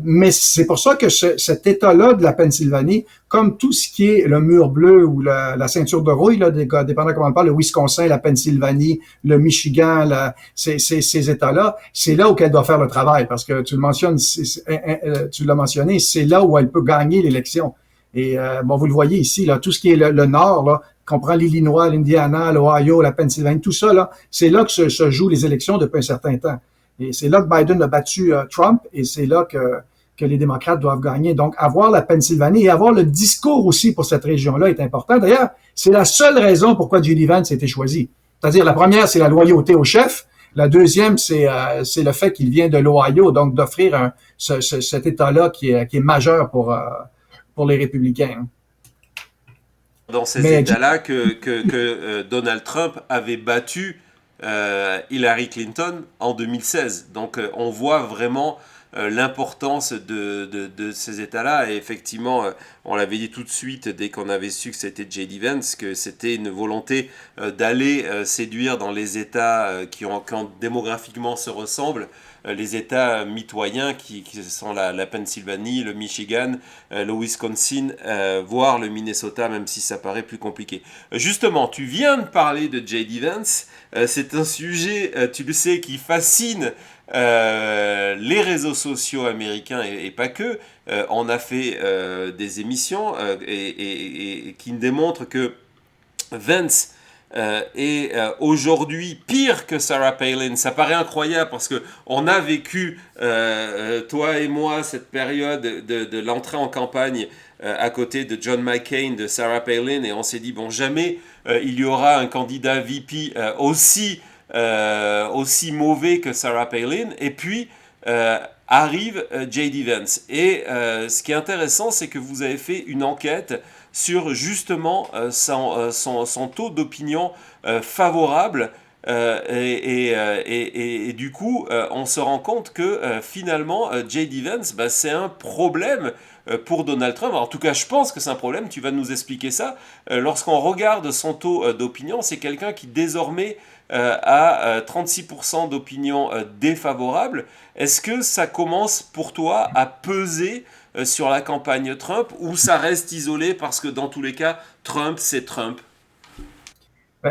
Mais c'est pour ça que cet État-là de la Pennsylvanie, comme tout ce qui est le mur bleu ou la ceinture de rouille, là, dépendant comment on parle, le Wisconsin, la Pennsylvanie, le Michigan, ces États-là, c'est là où elle doit faire le travail, parce que tu l'as mentionné, c'est là où elle peut gagner l'élection. Et vous le voyez ici, là, tout ce qui est le nord, là, comprend l'Illinois, l'Indiana, l'Ohio, la Pennsylvanie, tout ça, là, c'est là que se jouent les élections depuis un certain temps. Et c'est là que Biden a battu Trump et c'est là que les démocrates doivent gagner. Donc, avoir la Pennsylvanie et avoir le discours aussi pour cette région-là est important. D'ailleurs, c'est la seule raison pourquoi J.D. Vance a été choisi. C'est-à-dire, la première, c'est la loyauté au chef. La deuxième, c'est le fait qu'il vient de l'Ohio, donc d'offrir cet État-là qui est majeur pour les républicains. Dans ces États-là que Donald Trump avait battu Hillary Clinton en 2016. Donc on voit vraiment l'importance de ces États-là. Et effectivement, on l'avait dit tout de suite dès qu'on avait su que c'était J.D. Vance, que c'était une volonté d'aller séduire dans les États qui démographiquement se ressemblent, les États mitoyens qui sont la Pennsylvanie, le Michigan, le Wisconsin, voire le Minnesota, même si ça paraît plus compliqué. Justement, tu viens de parler de J.D. Vance. C'est un sujet, tu le sais, qui fascine les réseaux sociaux américains et pas que. On a fait des émissions et qui démontrent que Vance est aujourd'hui pire que Sarah Palin. Ça paraît incroyable parce que on a vécu, toi et moi, cette période de l'entrée en campagne à côté de John McCain, de Sarah Palin, et on s'est dit, bon, jamais il y aura un candidat VP aussi mauvais que Sarah Palin. Et puis arrive J.D. Vance. Et ce qui est intéressant, c'est que vous avez fait une enquête sur justement son taux d'opinion favorable. Et du coup, on se rend compte que finalement, J.D. Vance, c'est un problème pour Donald Trump. Alors, en tout cas, je pense que c'est un problème. Tu vas nous expliquer ça. Lorsqu'on regarde son taux d'opinion, c'est quelqu'un qui désormais a 36% d'opinion défavorable. Est-ce que ça commence pour toi à peser sur la campagne Trump ou ça reste isolé parce que dans tous les cas, Trump, c'est Trump?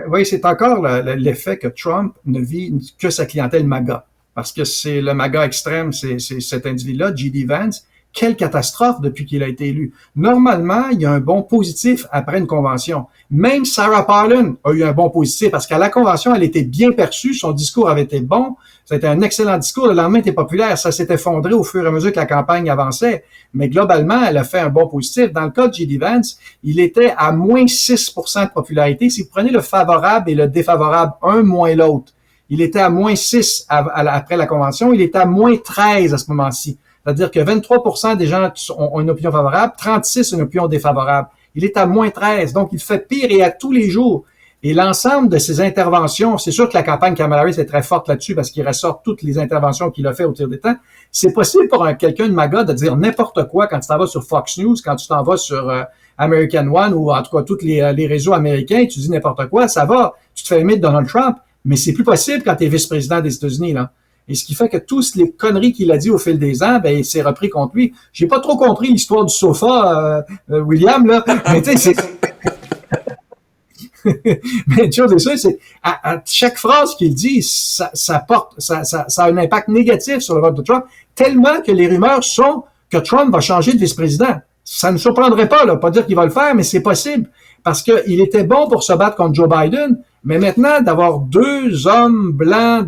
Oui, c'est encore l'effet que Trump ne vit que sa clientèle MAGA. Parce que c'est le MAGA extrême, c'est cet individu-là, J.D. Vance. Quelle catastrophe depuis qu'il a été élu. Normalement, il y a un bond positif après une convention. Même Sarah Palin a eu un bond positif parce qu'à la convention, elle était bien perçue, son discours avait été bon, c'était un excellent discours, le lendemain était populaire, ça s'est effondré au fur et à mesure que la campagne avançait, mais globalement, elle a fait un bond positif. Dans le cas de J.D. Vance, il était à moins 6% de popularité. Si vous prenez le favorable et le défavorable, un moins l'autre, il était à moins 6 après la convention, il était à moins 13 à ce moment-ci. C'est-à-dire que 23% des gens ont une opinion favorable, 36% une opinion défavorable. Il est à moins 13, donc il fait pire et à tous les jours. Et l'ensemble de ces interventions, c'est sûr que la campagne Kamala Harris est très forte là-dessus parce qu'il ressort toutes les interventions qu'il a fait au tir des temps. C'est possible pour quelqu'un de MAGA de dire n'importe quoi quand tu t'en vas sur Fox News, quand tu t'en vas sur American One ou en tout cas tous les réseaux américains, tu dis n'importe quoi, ça va, tu te fais aimer de Donald Trump, mais c'est plus possible quand tu es vice-président des États-Unis, là. Et ce qui fait que toutes les conneries qu'il a dit au fil des ans, c'est repris contre lui. J'ai pas trop compris l'histoire du sofa, William, là. Mais tu sais, Mais une chose est sûre, c'est à chaque phrase qu'il dit, ça a un impact négatif sur le vote de Trump, tellement que les rumeurs sont que Trump va changer de vice-président. Ça ne surprendrait pas, là, pas dire qu'il va le faire, mais c'est possible. Parce qu'il était bon pour se battre contre Joe Biden, mais maintenant, d'avoir deux hommes blancs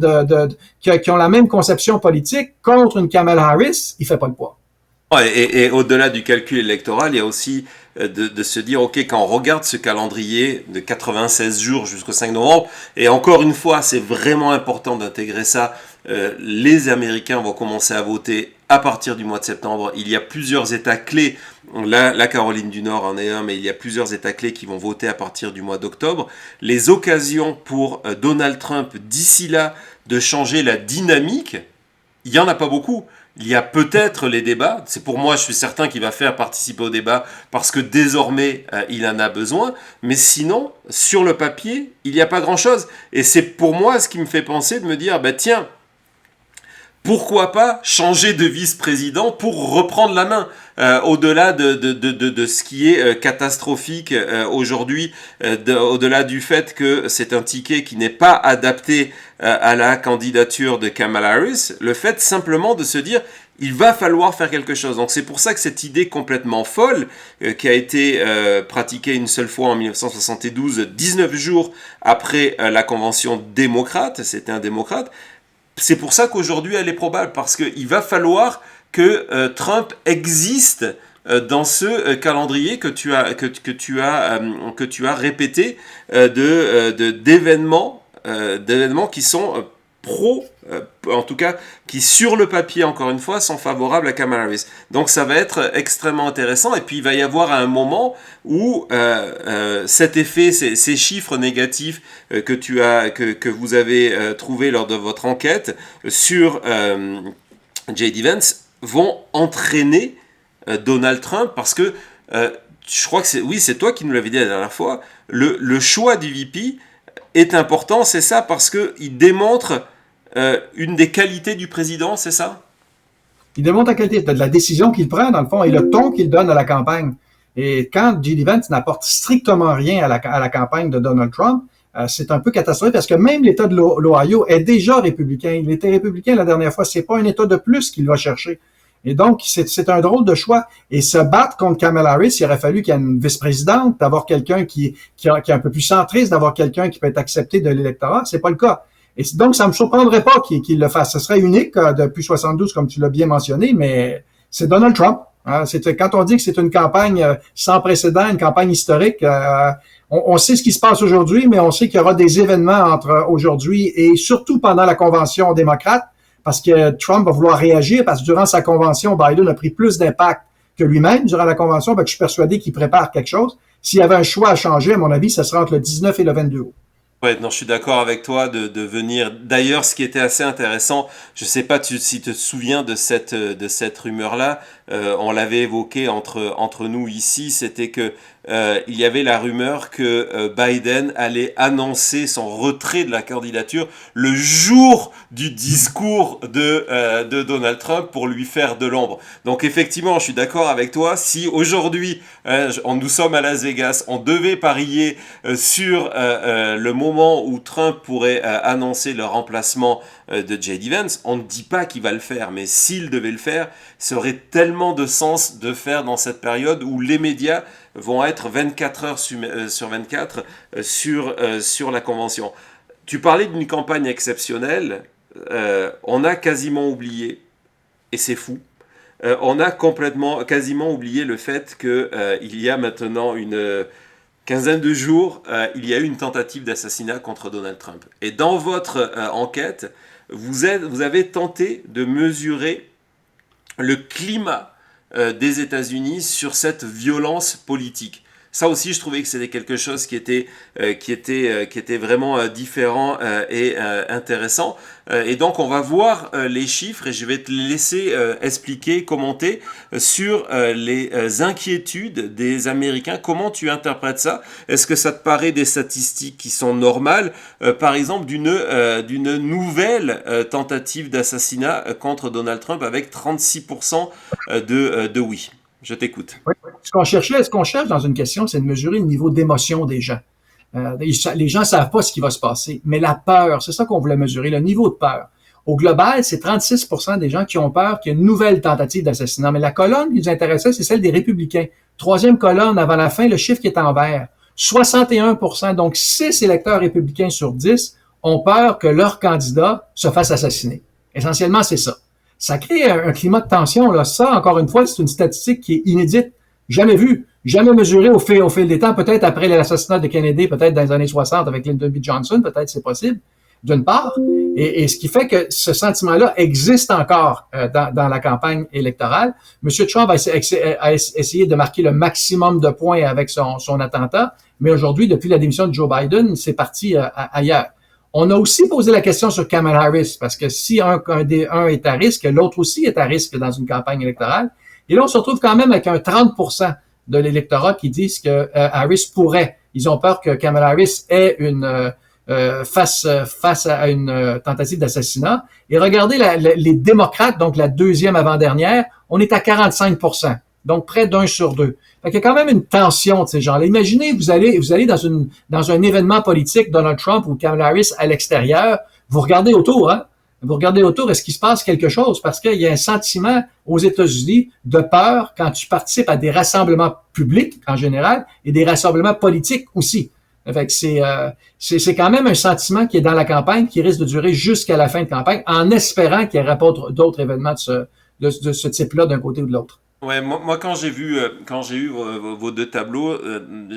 qui ont la même conception politique contre une Kamala Harris, il fait pas le poids. Ouais, et au-delà du calcul électoral, il y a aussi de se dire, OK, quand on regarde ce calendrier de 96 jours jusqu'au 5 novembre, et encore une fois, c'est vraiment important d'intégrer ça, les Américains vont commencer à voter à partir du mois de septembre. Il y a plusieurs États clés, la Caroline du Nord en est un, mais il y a plusieurs États clés qui vont voter à partir du mois d'octobre. Les occasions pour Donald Trump d'ici là de changer la dynamique, il n'y en a pas beaucoup. Il y a peut-être les débats. C'est pour moi, je suis certain qu'il va faire participer au débat parce que désormais, il en a besoin. Mais sinon, sur le papier, il n'y a pas grand-chose. Et c'est pour moi ce qui me fait penser de me dire, bah tiens, pourquoi pas changer de vice-président pour reprendre la main au-delà de ce qui est catastrophique aujourd'hui, au-delà du fait que c'est un ticket qui n'est pas adapté à la candidature de Kamala Harris, le fait simplement de se dire il va falloir faire quelque chose. Donc c'est pour ça que cette idée complètement folle qui a été pratiquée une seule fois en 1972, 19 jours après la convention démocrate, c'était un démocrate, c'est pour ça qu'aujourd'hui elle est probable, parce qu'il va falloir que Trump existe dans ce calendrier que tu as répété d'événements qui sont en tout cas, qui sur le papier, encore une fois, sont favorables à Kamala Harris. Donc ça va être extrêmement intéressant, et puis il va y avoir un moment où cet effet, ces chiffres négatifs que vous avez trouvés lors de votre enquête sur J.D. Vance vont entraîner Donald Trump, parce que je crois que c'est toi qui nous l'avais dit la dernière fois, le choix du VP est important, c'est ça, parce qu'il démontre une des qualités du président, c'est ça? Il démontre la qualité de la décision qu'il prend, dans le fond, et le ton qu'il donne à la campagne. Et quand J.D. Vance n'apporte strictement rien à la campagne de Donald Trump, c'est un peu catastrophique, parce que même l'État de l'Ohio est déjà républicain. Il était républicain la dernière fois. C'est pas un État de plus qu'il va chercher. Et donc, c'est un drôle de choix. Et se battre contre Kamala Harris, il aurait fallu qu'il y ait une vice-présidente, d'avoir quelqu'un qui est un peu plus centriste, d'avoir quelqu'un qui peut être accepté de l'électorat. C'est pas le cas. Et donc, ça me surprendrait pas qu'il le fasse. Ce serait unique depuis 72, comme tu l'as bien mentionné, mais c'est Donald Trump. Hein. Quand on dit que c'est une campagne sans précédent, une campagne historique, on sait ce qui se passe aujourd'hui, mais on sait qu'il y aura des événements entre aujourd'hui et surtout pendant la convention démocrate, parce que Trump va vouloir réagir, parce que durant sa convention, Biden a pris plus d'impact que lui-même durant la convention, donc je suis persuadé qu'il prépare quelque chose. S'il y avait un choix à changer, à mon avis, ça sera entre le 19 et le 22 août. Ouais, non, je suis d'accord avec toi de venir. D'ailleurs, ce qui était assez intéressant, je sais pas si tu te souviens de cette rumeur-là, on l'avait évoqué entre nous ici, c'était que il y avait la rumeur que Biden allait annoncer son retrait de la candidature le jour du discours de Donald Trump pour lui faire de l'ombre. Donc effectivement, je suis d'accord avec toi. Si aujourd'hui, nous sommes à Las Vegas, on devait parier sur le moment où Trump pourrait annoncer le remplacement de J.D. Vance, on ne dit pas qu'il va le faire, mais s'il devait le faire, ça aurait tellement de sens de faire dans cette période où les médias vont être 24 heures sur 24 sur la convention. Tu parlais d'une campagne exceptionnelle, on a quasiment oublié, et c'est fou, on a quasiment oublié le fait qu'il y a maintenant une quinzaine de jours, il y a eu une tentative d'assassinat contre Donald Trump. Et dans votre enquête, vous avez tenté de mesurer le climat des États-Unis sur cette violence politique. Ça aussi, je trouvais que c'était quelque chose qui était vraiment différent et intéressant. Et donc, on va voir les chiffres et je vais te laisser expliquer, commenter sur les inquiétudes des Américains. Comment tu interprètes ça? Est-ce que ça te paraît des statistiques qui sont normales? Par exemple, d'une nouvelle tentative d'assassinat contre Donald Trump avec 36% de oui. Je t'écoute. Oui. Ce qu'on cherche dans une question, c'est de mesurer le niveau d'émotion des gens. Les gens savent pas ce qui va se passer. Mais la peur, c'est ça qu'on voulait mesurer, le niveau de peur. Au global, c'est 36% des gens qui ont peur qu'il y ait une nouvelle tentative d'assassinat. Mais la colonne qui nous intéressait, c'est celle des républicains. Troisième colonne, avant la fin, le chiffre qui est en vert. 61%, donc 6 électeurs républicains sur 10 ont peur que leur candidat se fasse assassiner. Essentiellement, c'est ça. Ça crée un climat de tension, là. Ça, encore une fois, c'est une statistique qui est inédite, jamais vue, jamais mesurée au fil des temps, peut-être après l'assassinat de Kennedy, peut-être dans les années 60 avec Lyndon B. Johnson, peut-être c'est possible, d'une part. Et ce qui fait que ce sentiment-là existe encore dans la campagne électorale. M. Trump a essayé de marquer le maximum de points avec son attentat, mais aujourd'hui, depuis la démission de Joe Biden, c'est parti ailleurs. On a aussi posé la question sur Kamala Harris, parce que si un est à risque, l'autre aussi est à risque dans une campagne électorale. Et là, on se retrouve quand même avec un 30% de l'électorat qui disent que Harris pourrait. Ils ont peur que Kamala Harris ait face à une tentative d'assassinat. Et regardez les démocrates, donc la deuxième avant-dernière, on est à 45%, donc près d'1 sur 2. Fait qu'il y a quand même une tension de ces gens-là. Imaginez, vous allez dans un événement politique, Donald Trump ou Kamala Harris à l'extérieur, vous regardez autour, hein? Vous regardez autour, est-ce qu'il se passe quelque chose? Parce qu'il y a un sentiment aux États-Unis de peur quand tu participes à des rassemblements publics en général et des rassemblements politiques aussi. Fait que c'est quand même un sentiment qui est dans la campagne, qui risque de durer jusqu'à la fin de campagne, en espérant qu'il y aura pas d'autres événements de ce type-là d'un côté ou de l'autre. Ouais, moi quand j'ai vu vos deux tableaux,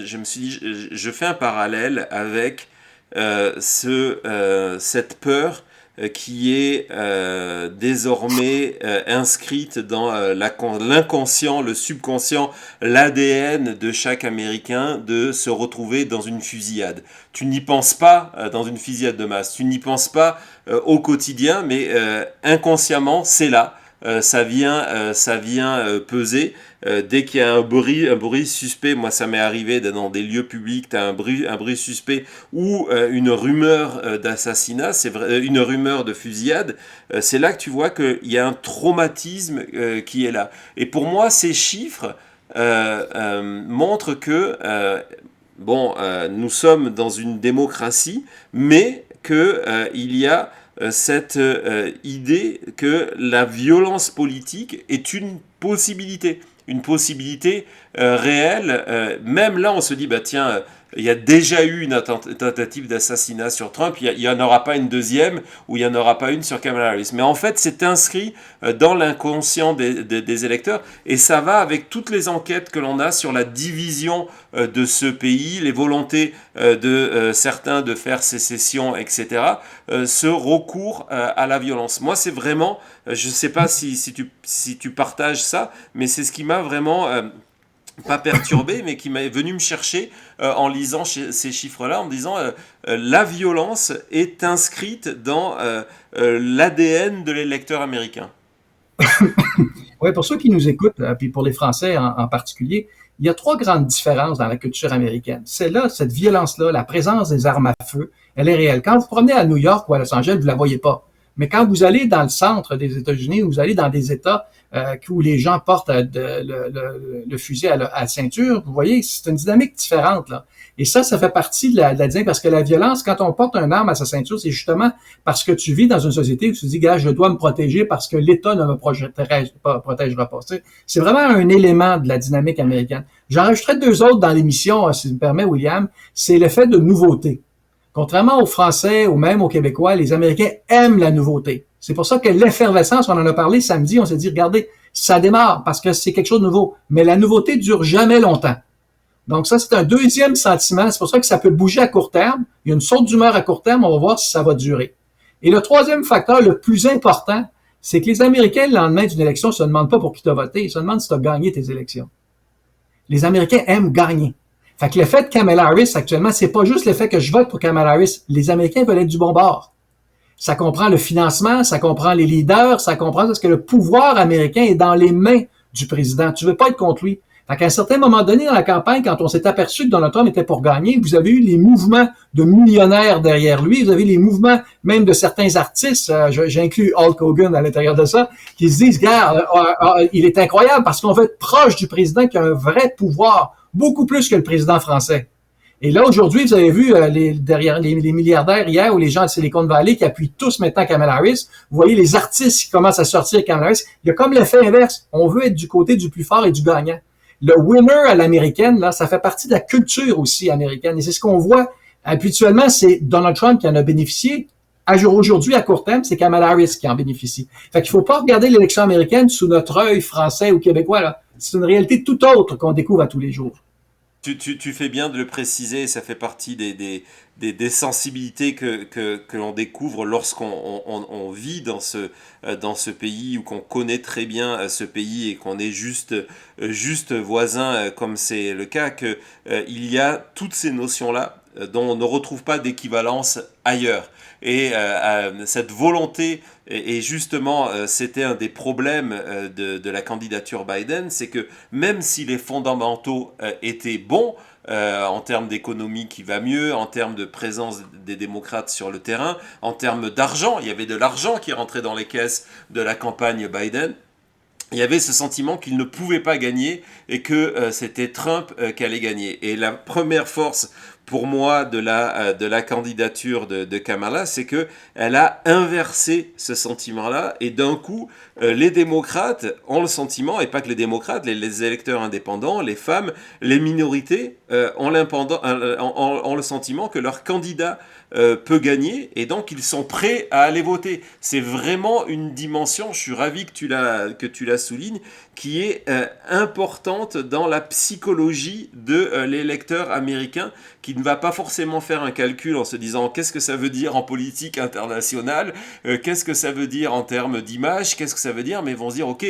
je me suis dit, je fais un parallèle avec cette peur qui est désormais inscrite dans l'inconscient, le subconscient, l'ADN de chaque Américain de se retrouver dans une fusillade. Tu n'y penses pas dans une fusillade de masse, tu n'y penses pas au quotidien, mais inconsciemment, c'est là. Ça vient peser. Dès qu'il y a un bruit suspect, moi ça m'est arrivé dans des lieux publics, tu as un bruit suspect ou une rumeur d'assassinat, c'est vrai, une rumeur de fusillade, c'est là que tu vois qu'il y a un traumatisme qui est là. Et pour moi, ces chiffres montrent que nous sommes dans une démocratie, mais que il y a cette idée que la violence politique est une possibilité réelle. Même là, on se dit, tiens, il y a déjà eu une tentative d'assassinat sur Trump, il n'y en aura pas une deuxième, ou il n'y en aura pas une sur Kamala Harris. Mais en fait, c'est inscrit dans l'inconscient des électeurs, et ça va avec toutes les enquêtes que l'on a sur la division de ce pays, les volontés de certains de faire sécession, etc., ce recours à la violence. Moi, c'est vraiment, je ne sais pas si tu partages ça, mais c'est ce qui m'a vraiment... pas perturbé, mais qui m'est venu me chercher en lisant ces chiffres-là, en me disant la violence est inscrite dans l'ADN de l'électeur américain. Oui, pour ceux qui nous écoutent, puis pour les Français en particulier, il y a 3 grandes différences dans la culture américaine. Celle-là, cette violence-là, la présence des armes à feu, elle est réelle. Quand vous promenez à New York ou à Los Angeles, vous la voyez pas. Mais quand vous allez dans le centre des États-Unis, vous allez dans des États où les gens portent le fusil à la ceinture, vous voyez, c'est une dynamique différente, là. Et ça fait partie de la dynamique, parce que la violence, quand on porte une arme à sa ceinture, c'est justement parce que tu vis dans une société où tu te dis, gars, je dois me protéger parce que l'État ne me protégera pas. C'est vraiment un élément de la dynamique américaine. J'en rajouterai 2 autres dans l'émission, si tu me permets, William, c'est l'effet de nouveauté. Contrairement aux Français ou même aux Québécois, les Américains aiment la nouveauté. C'est pour ça que l'effervescence, on en a parlé samedi, on s'est dit, regardez, ça démarre parce que c'est quelque chose de nouveau. Mais la nouveauté dure jamais longtemps. Donc ça, c'est un deuxième sentiment. C'est pour ça que ça peut bouger à court terme. Il y a une sorte d'humeur à court terme. On va voir si ça va durer. Et le troisième facteur, le plus important, c'est que les Américains, le lendemain d'une élection, ne se demandent pas pour qui tu as voté. Ils se demandent si tu as gagné tes élections. Les Américains aiment gagner. Fait que l'effet de Kamala Harris, actuellement, c'est pas juste l'effet que je vote pour Kamala Harris. Les Américains veulent être du bon bord. Ça comprend le financement, ça comprend les leaders, ça comprend parce que le pouvoir américain est dans les mains du président. Tu veux pas être contre lui. Fait qu'à un certain moment donné dans la campagne, quand on s'est aperçu que Donald Trump était pour gagner, vous avez eu les mouvements de millionnaires derrière lui, vous avez les mouvements même de certains artistes, j'inclus Hulk Hogan à l'intérieur de ça, qui se disent, gars, il est incroyable parce qu'on veut être proche du président qui a un vrai pouvoir, beaucoup plus que le président français. Et là, aujourd'hui, vous avez vu derrière les milliardaires hier ou les gens de Silicon Valley qui appuient tous maintenant Kamala Harris. Vous voyez les artistes qui commencent à sortir Kamala Harris. Il y a comme l'effet inverse. On veut être du côté du plus fort et du gagnant. Le winner à l'américaine, là, ça fait partie de la culture aussi américaine. Et c'est ce qu'on voit habituellement, c'est Donald Trump qui en a bénéficié. Aujourd'hui, à court terme, c'est Kamala Harris qui en bénéficie. Fait qu'il faut pas regarder l'élection américaine sous notre œil français ou québécois, là. C'est une réalité tout autre qu'on découvre à tous les jours. Tu fais bien de le préciser, ça fait partie des sensibilités que l'on découvre lorsqu'on on vit dans ce pays ou qu'on connaît très bien ce pays et qu'on est juste voisin, comme c'est le cas, que il y a toutes ces notions-là dont on ne retrouve pas d'équivalence ailleurs. Et cette volonté, et justement, c'était un des problèmes de la candidature Biden, c'est que même si les fondamentaux étaient bons, en termes d'économie qui va mieux, en termes de présence des démocrates sur le terrain, en termes d'argent, il y avait de l'argent qui rentrait dans les caisses de la campagne Biden. Il y avait ce sentiment qu'il ne pouvait pas gagner et que c'était Trump qui allait gagner. Et la première force pour moi de la candidature de Kamala, c'est que elle a inversé ce sentiment-là et d'un coup, les démocrates ont le sentiment, et pas que les démocrates, les électeurs indépendants, les femmes, les minorités ont le sentiment que leur candidat peut gagner et donc ils sont prêts à aller voter. C'est vraiment une dimension, je suis ravi que tu la soulignes, qui est importante dans la psychologie de l'électeur américain qui ne va pas forcément faire un calcul en se disant qu'est-ce que ça veut dire en politique internationale, qu'est-ce que ça veut dire en termes d'image, qu'est-ce que ça veut dire, mais ils vont se dire ok,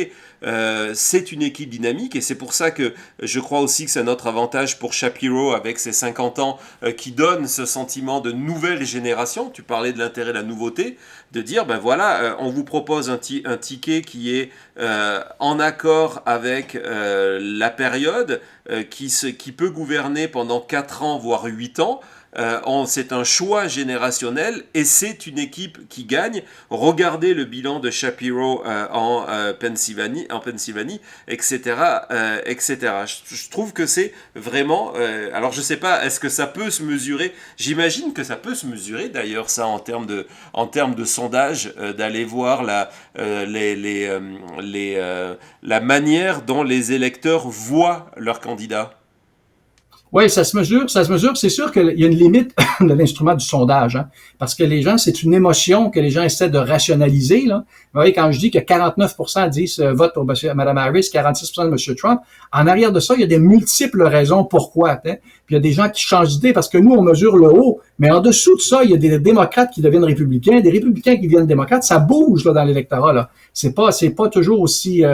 c'est une équipe dynamique et c'est pour ça que je crois aussi que c'est notre avantage pour Shapiro avec ses 50 ans qui donne ce sentiment de nouvelle génération. Tu parlais de l'intérêt de la nouveauté, de dire ben voilà, on vous propose un ticket qui est en accord avec la période qui peut gouverner pendant 4 ans voire 8 ans. C'est un choix générationnel et c'est une équipe qui gagne. Regardez le bilan de Shapiro en Pennsylvanie, etc., etc. Je trouve que c'est vraiment. Alors je sais pas, est-ce que ça peut se mesurer? J'imagine que ça peut se mesurer. D'ailleurs, ça en termes de sondage, d'aller voir la manière dont les électeurs voient leurs candidats. Oui, ça se mesure, ça se mesure. C'est sûr qu'il y a une limite de l'instrument du sondage, hein, parce que les gens, c'est une émotion que les gens essaient de rationaliser. Là. Vous voyez, quand je dis que 49% disent vote pour Mme Harris, 46% de M. Trump, en arrière de ça, il y a des multiples raisons pourquoi. Hein. Puis il y a des gens qui changent d'idée parce que nous, on mesure le haut, mais en dessous de ça, il y a des démocrates qui deviennent républicains, des républicains qui deviennent démocrates. Ça bouge là dans l'électorat. Là. C'est pas toujours aussi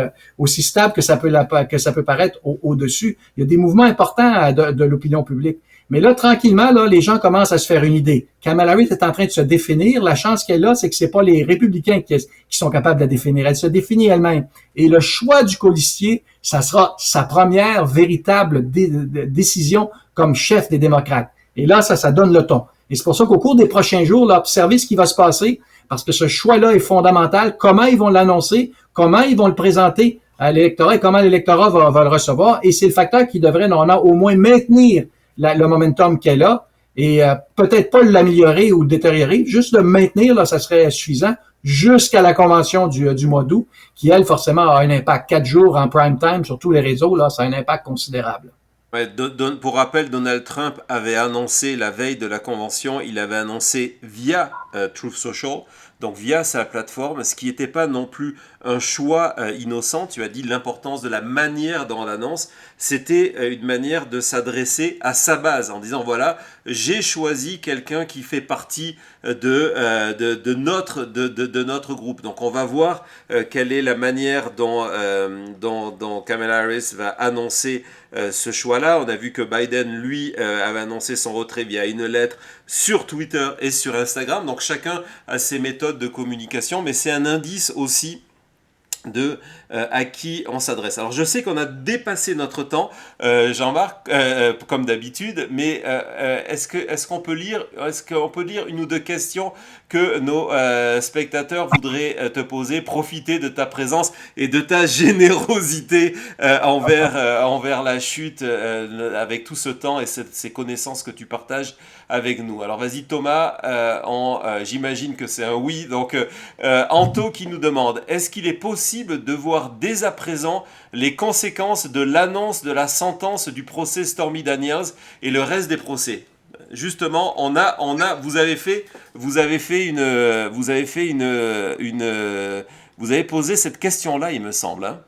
stable que ça peut paraître au-dessus. Il y a des mouvements importants de l'opinion publique. Mais là, tranquillement, là, les gens commencent à se faire une idée. Kamala Harris est en train de se définir. La chance qu'elle a, c'est que c'est pas les républicains qui sont capables de la définir. Elle se définit elle-même. Et le choix du colistier, ça sera sa première véritable décision comme chef des démocrates. Et là, ça donne le ton. Et c'est pour ça qu'au cours des prochains jours, là, observez ce qui va se passer, parce que ce choix-là est fondamental. Comment ils vont l'annoncer, comment ils vont le présenter à l'électorat et comment l'électorat va le recevoir. Et c'est le facteur qui devrait, normalement, au moins maintenir le momentum qu'elle a et peut-être pas l'améliorer ou le détériorer, juste le maintenir, là, ça serait suffisant jusqu'à la convention du mois d'août, qui, elle, forcément, a un impact 4 jours en prime time sur tous les réseaux, là, ça a un impact considérable. Ouais, pour rappel, Donald Trump avait annoncé la veille de la convention, il avait annoncé via Truth Social, donc via sa plateforme, ce qui n'était pas non plus un choix innocent. Tu as dit l'importance de la manière dont on l'annonce, c'était une manière de s'adresser à sa base en disant voilà, j'ai choisi quelqu'un qui fait partie de notre groupe. Donc on va voir quelle est la manière dont Kamala Harris va annoncer ce choix-là. On a vu que Biden, lui, avait annoncé son retrait via une lettre sur Twitter et sur Instagram. Donc chacun a ses méthodes de communication, mais c'est un indice aussi à qui on s'adresse. Alors je sais qu'on a dépassé notre temps, Jean-Marc, comme d'habitude, mais est-ce qu'on peut lire une ou deux questions que nos spectateurs voudraient te poser, profiter de ta présence et de ta générosité envers la chute, avec tout ce temps et ces connaissances que tu partages avec nous. Alors vas-y Thomas, j'imagine que c'est un oui, donc Anto qui nous demande, est-ce qu'il est possible de voir dès à présent les conséquences de l'annonce de la sentence du procès Stormy Daniels et le reste des procès? Justement, vous avez posé cette question-là, il me semble, hein.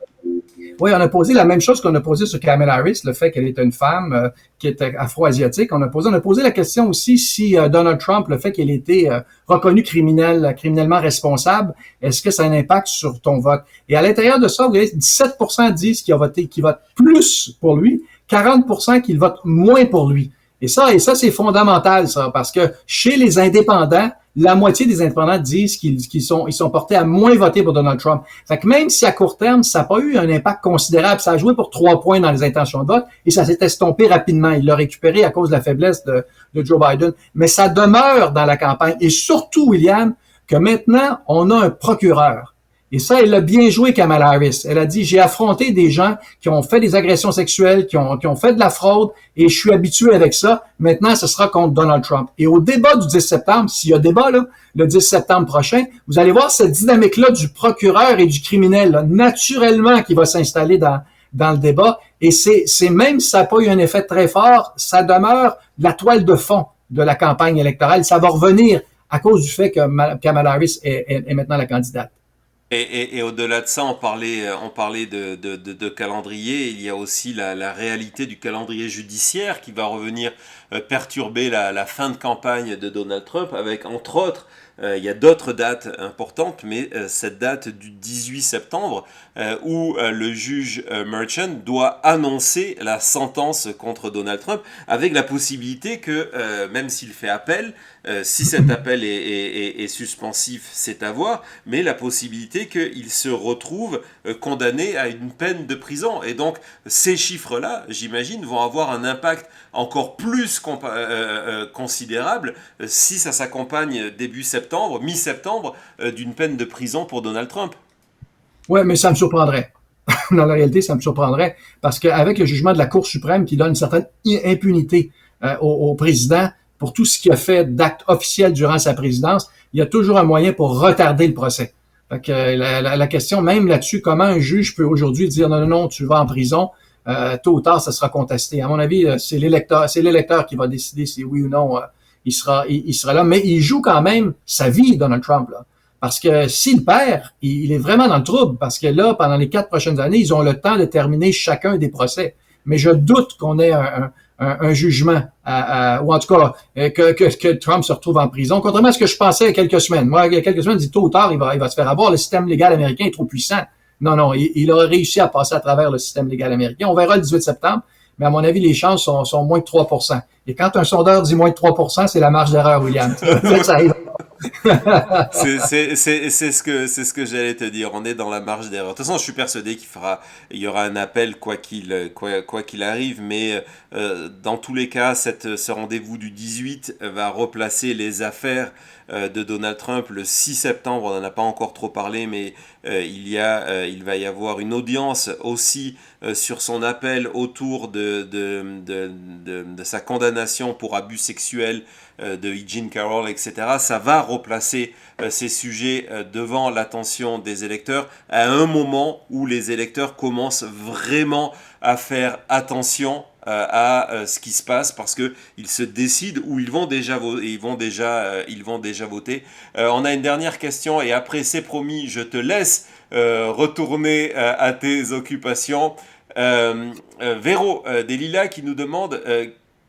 Oui, on a posé la même chose qu'on a posé sur Kamala Harris, le fait qu'elle est une femme qui est afro-asiatique. On a posé la question aussi si Donald Trump, le fait qu'il ait été reconnu criminellement responsable, est-ce que ça a un impact sur ton vote? Et à l'intérieur de ça, vous voyez, 17% disent qu'ils votent plus pour lui, 40% qu'ils votent moins pour lui. Et ça, c'est fondamental, ça, parce que chez les indépendants, la moitié des indépendants disent qu'ils sont portés à moins voter pour Donald Trump. Fait que même si à court terme, ça n'a pas eu un impact considérable, ça a joué pour 3 points dans les intentions de vote et ça s'est estompé rapidement. Il l'a récupéré à cause de la faiblesse de Joe Biden. Mais ça demeure dans la campagne. Et surtout, William, que maintenant, on a un procureur. Et ça, elle a bien joué, Kamala Harris. Elle a dit, j'ai affronté des gens qui ont fait des agressions sexuelles, qui ont fait de la fraude, et je suis habitué avec ça. Maintenant, ce sera contre Donald Trump. Et au débat du 10 septembre, s'il y a débat, là, le 10 septembre prochain, vous allez voir cette dynamique-là du procureur et du criminel, là, naturellement, qui va s'installer dans le débat. Et c'est même si ça n'a pas eu un effet très fort, ça demeure la toile de fond de la campagne électorale. Ça va revenir à cause du fait que Kamala Harris est maintenant la candidate. Et au-delà de ça, on parlait de calendrier. Il y a aussi la réalité du calendrier judiciaire qui va revenir perturber la fin de campagne de Donald Trump avec, entre autres, il y a d'autres dates importantes, mais cette date du 18 septembre où le juge Merchant doit annoncer la sentence contre Donald Trump avec la possibilité que, même s'il fait appel, si cet appel est suspensif, c'est à voir, mais la possibilité qu'il se retrouve condamné à une peine de prison. Et donc, ces chiffres-là, j'imagine, vont avoir un impact encore plus considérable si ça s'accompagne début septembre, mi-septembre, d'une peine de prison pour Donald Trump. Ouais, mais ça me surprendrait. Dans la réalité, ça me surprendrait parce qu'avec le jugement de la Cour suprême qui donne une certaine impunité au président pour tout ce qu'il a fait d'actes officiels durant sa présidence, il y a toujours un moyen pour retarder le procès. Fait que la question même là-dessus, comment un juge peut aujourd'hui dire non, non, non, tu vas en prison, tôt ou tard, ça sera contesté. À mon avis, c'est l'électeur qui va décider si oui ou non il sera là. Mais il joue quand même sa vie, Donald Trump, là. Parce que s'il perd, il est vraiment dans le trouble. Parce que là, pendant les 4 prochaines années, ils ont le temps de terminer chacun des procès. Mais je doute qu'on ait un jugement, ou en tout cas que Trump se retrouve en prison. Contrairement à ce que je pensais il y a quelques semaines. Moi, il y a quelques semaines, je dis tôt ou tard, il va se faire avoir. Le système légal américain est trop puissant. Non, non, il aurait réussi à passer à travers le système légal américain. On verra le 18 septembre. Mais à mon avis, les chances sont moins de 3%. Et quand un sondeur dit moins de 3%, c'est la marge d'erreur, William. Ça arrive. C'est ce que j'allais te dire. On est dans la marge d'erreur. De toute façon, je suis persuadé il y aura un appel quoi qu'il arrive. Mais dans tous les cas, ce rendez-vous du 18 va replacer les affaires de Donald Trump le 6 septembre. On n'en a pas encore trop parlé, mais il va y avoir une audience aussi sur son appel autour de sa condamnation pour abus sexuels de Eugene Carroll, etc. Ça va replacer ces sujets devant l'attention des électeurs à un moment où les électeurs commencent vraiment à faire attention à ce qui se passe parce que ils se décident ou ils vont déjà voter. On a une dernière question et après c'est promis, je te laisse retourner à tes occupations. Véro des Lilas qui nous demande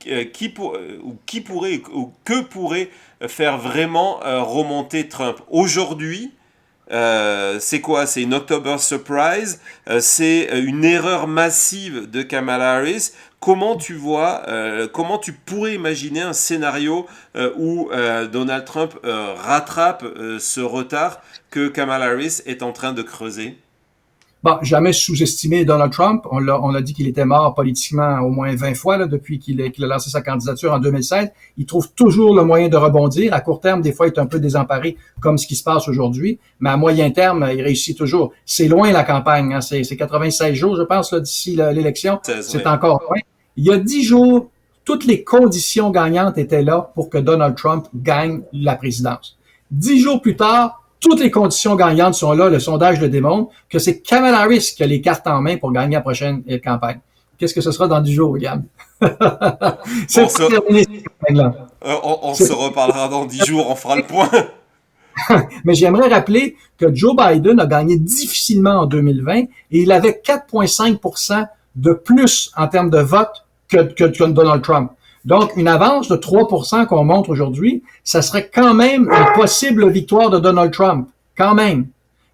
que pourrait faire vraiment remonter Trump aujourd'hui. C'est quoi? C'est une October Surprise? C'est une erreur massive de Kamala Harris? Comment tu pourrais imaginer un scénario où Donald Trump rattrape ce retard que Kamala Harris est en train de creuser? Bon, jamais sous-estimer Donald Trump. On a dit qu'il était mort politiquement au moins 20 fois là, depuis qu'il a lancé sa candidature en 2016. Il trouve toujours le moyen de rebondir. À court terme, des fois, il est un peu désemparé, comme ce qui se passe aujourd'hui. Mais à moyen terme, il réussit toujours. C'est loin la campagne. Hein. C'est 96 jours, je pense, là, d'ici l'élection. C'est encore loin. Il y a 10 jours, toutes les conditions gagnantes étaient là pour que Donald Trump gagne la présidence. 10 jours plus tard, toutes les conditions gagnantes sont là. Le sondage le démontre que c'est Kamala Harris qui a les cartes en main pour gagner la prochaine campagne. Qu'est-ce que ce sera dans 10 jours, William? C'est terminé cette campagne-là. On se reparlera dans 10 jours, on fera le point. Mais j'aimerais rappeler que Joe Biden a gagné difficilement en 2020 et il avait 4,5% de plus en termes de vote que Donald Trump. Donc, une avance de 3% qu'on montre aujourd'hui, ça serait quand même une possible victoire de Donald Trump. Quand même.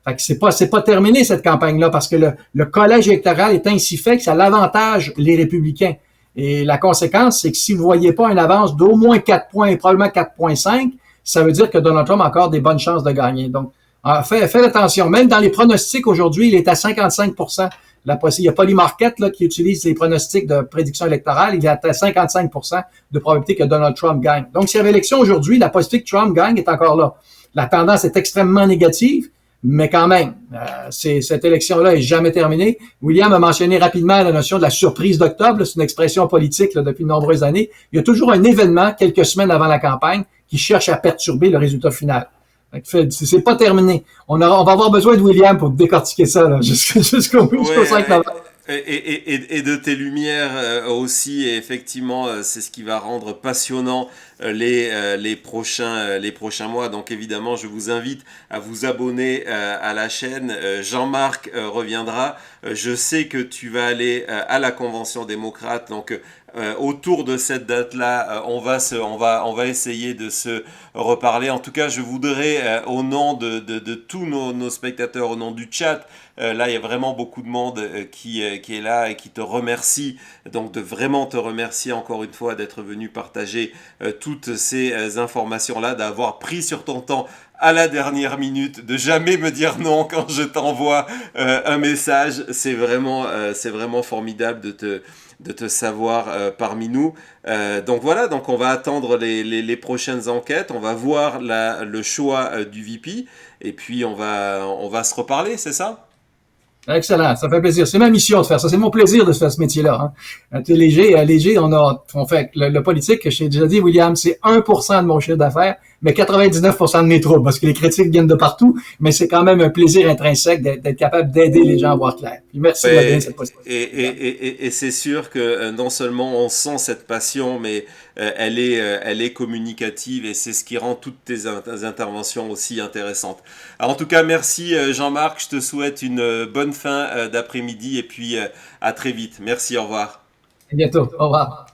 Fait que c'est pas terminé cette campagne-là parce que le collège électoral est ainsi fait que ça l'avantage les républicains. Et la conséquence, c'est que si vous voyez pas une avance d'au moins 4 points et probablement 4,5, ça veut dire que Donald Trump a encore des bonnes chances de gagner. Donc, faites attention. Même dans les pronostics aujourd'hui, il est à 55%. Il y a Polly Market là, qui utilise les pronostics de prédiction électorale. Il est à 55% de probabilité que Donald Trump gagne. Donc, s'il y avait élection aujourd'hui, la possibilité que Trump gagne est encore là. La tendance est extrêmement négative, mais quand même, cette élection-là est jamais terminée. William a mentionné rapidement la notion de la surprise d'octobre. C'est une expression politique là, depuis de nombreuses années. Il y a toujours un événement quelques semaines avant la campagne qui cherche à perturber le résultat final. C'est pas terminé. On va avoir besoin de William pour décortiquer ça là, jusqu'au 5 novembre. Et de tes lumières aussi, et effectivement, c'est ce qui va rendre passionnant les prochains mois. Donc évidemment, je vous invite à vous abonner à la chaîne. Jean-Marc reviendra. Je sais que tu vas aller à la Convention démocrate, donc autour de cette date-là, on va essayer de se reparler. En tout cas, je voudrais, au nom de tous nos spectateurs, au nom du chat, là, il y a vraiment beaucoup de monde qui est là et qui te remercie. Donc, de vraiment te remercier encore une fois d'être venu partager toutes ces informations-là, d'avoir pris sur ton temps à la dernière minute, de jamais me dire non quand je t'envoie un message. C'est vraiment formidable de te savoir parmi nous. Donc voilà, donc on va attendre les prochaines enquêtes, on va voir le choix du VP, et puis on va se reparler, c'est ça? Excellent, ça fait plaisir. C'est ma mission de faire ça. C'est mon plaisir de faire ce métier-là. Hein. Léger, on fait le politique, je t'ai déjà dit, William, c'est 1% de mon chiffre d'affaires, mais 99% de mes troubles, parce que les critiques viennent de partout, mais c'est quand même un plaisir intrinsèque d'être capable d'aider les gens à voir clair. Puis merci de donner cette possibilité. Et c'est sûr que non seulement on sent cette passion, mais elle est communicative, et c'est ce qui rend toutes tes interventions aussi intéressantes. Alors, en tout cas, merci Jean-Marc, je te souhaite une bonne fin d'après-midi, et puis à très vite. Merci, au revoir. À bientôt, au revoir.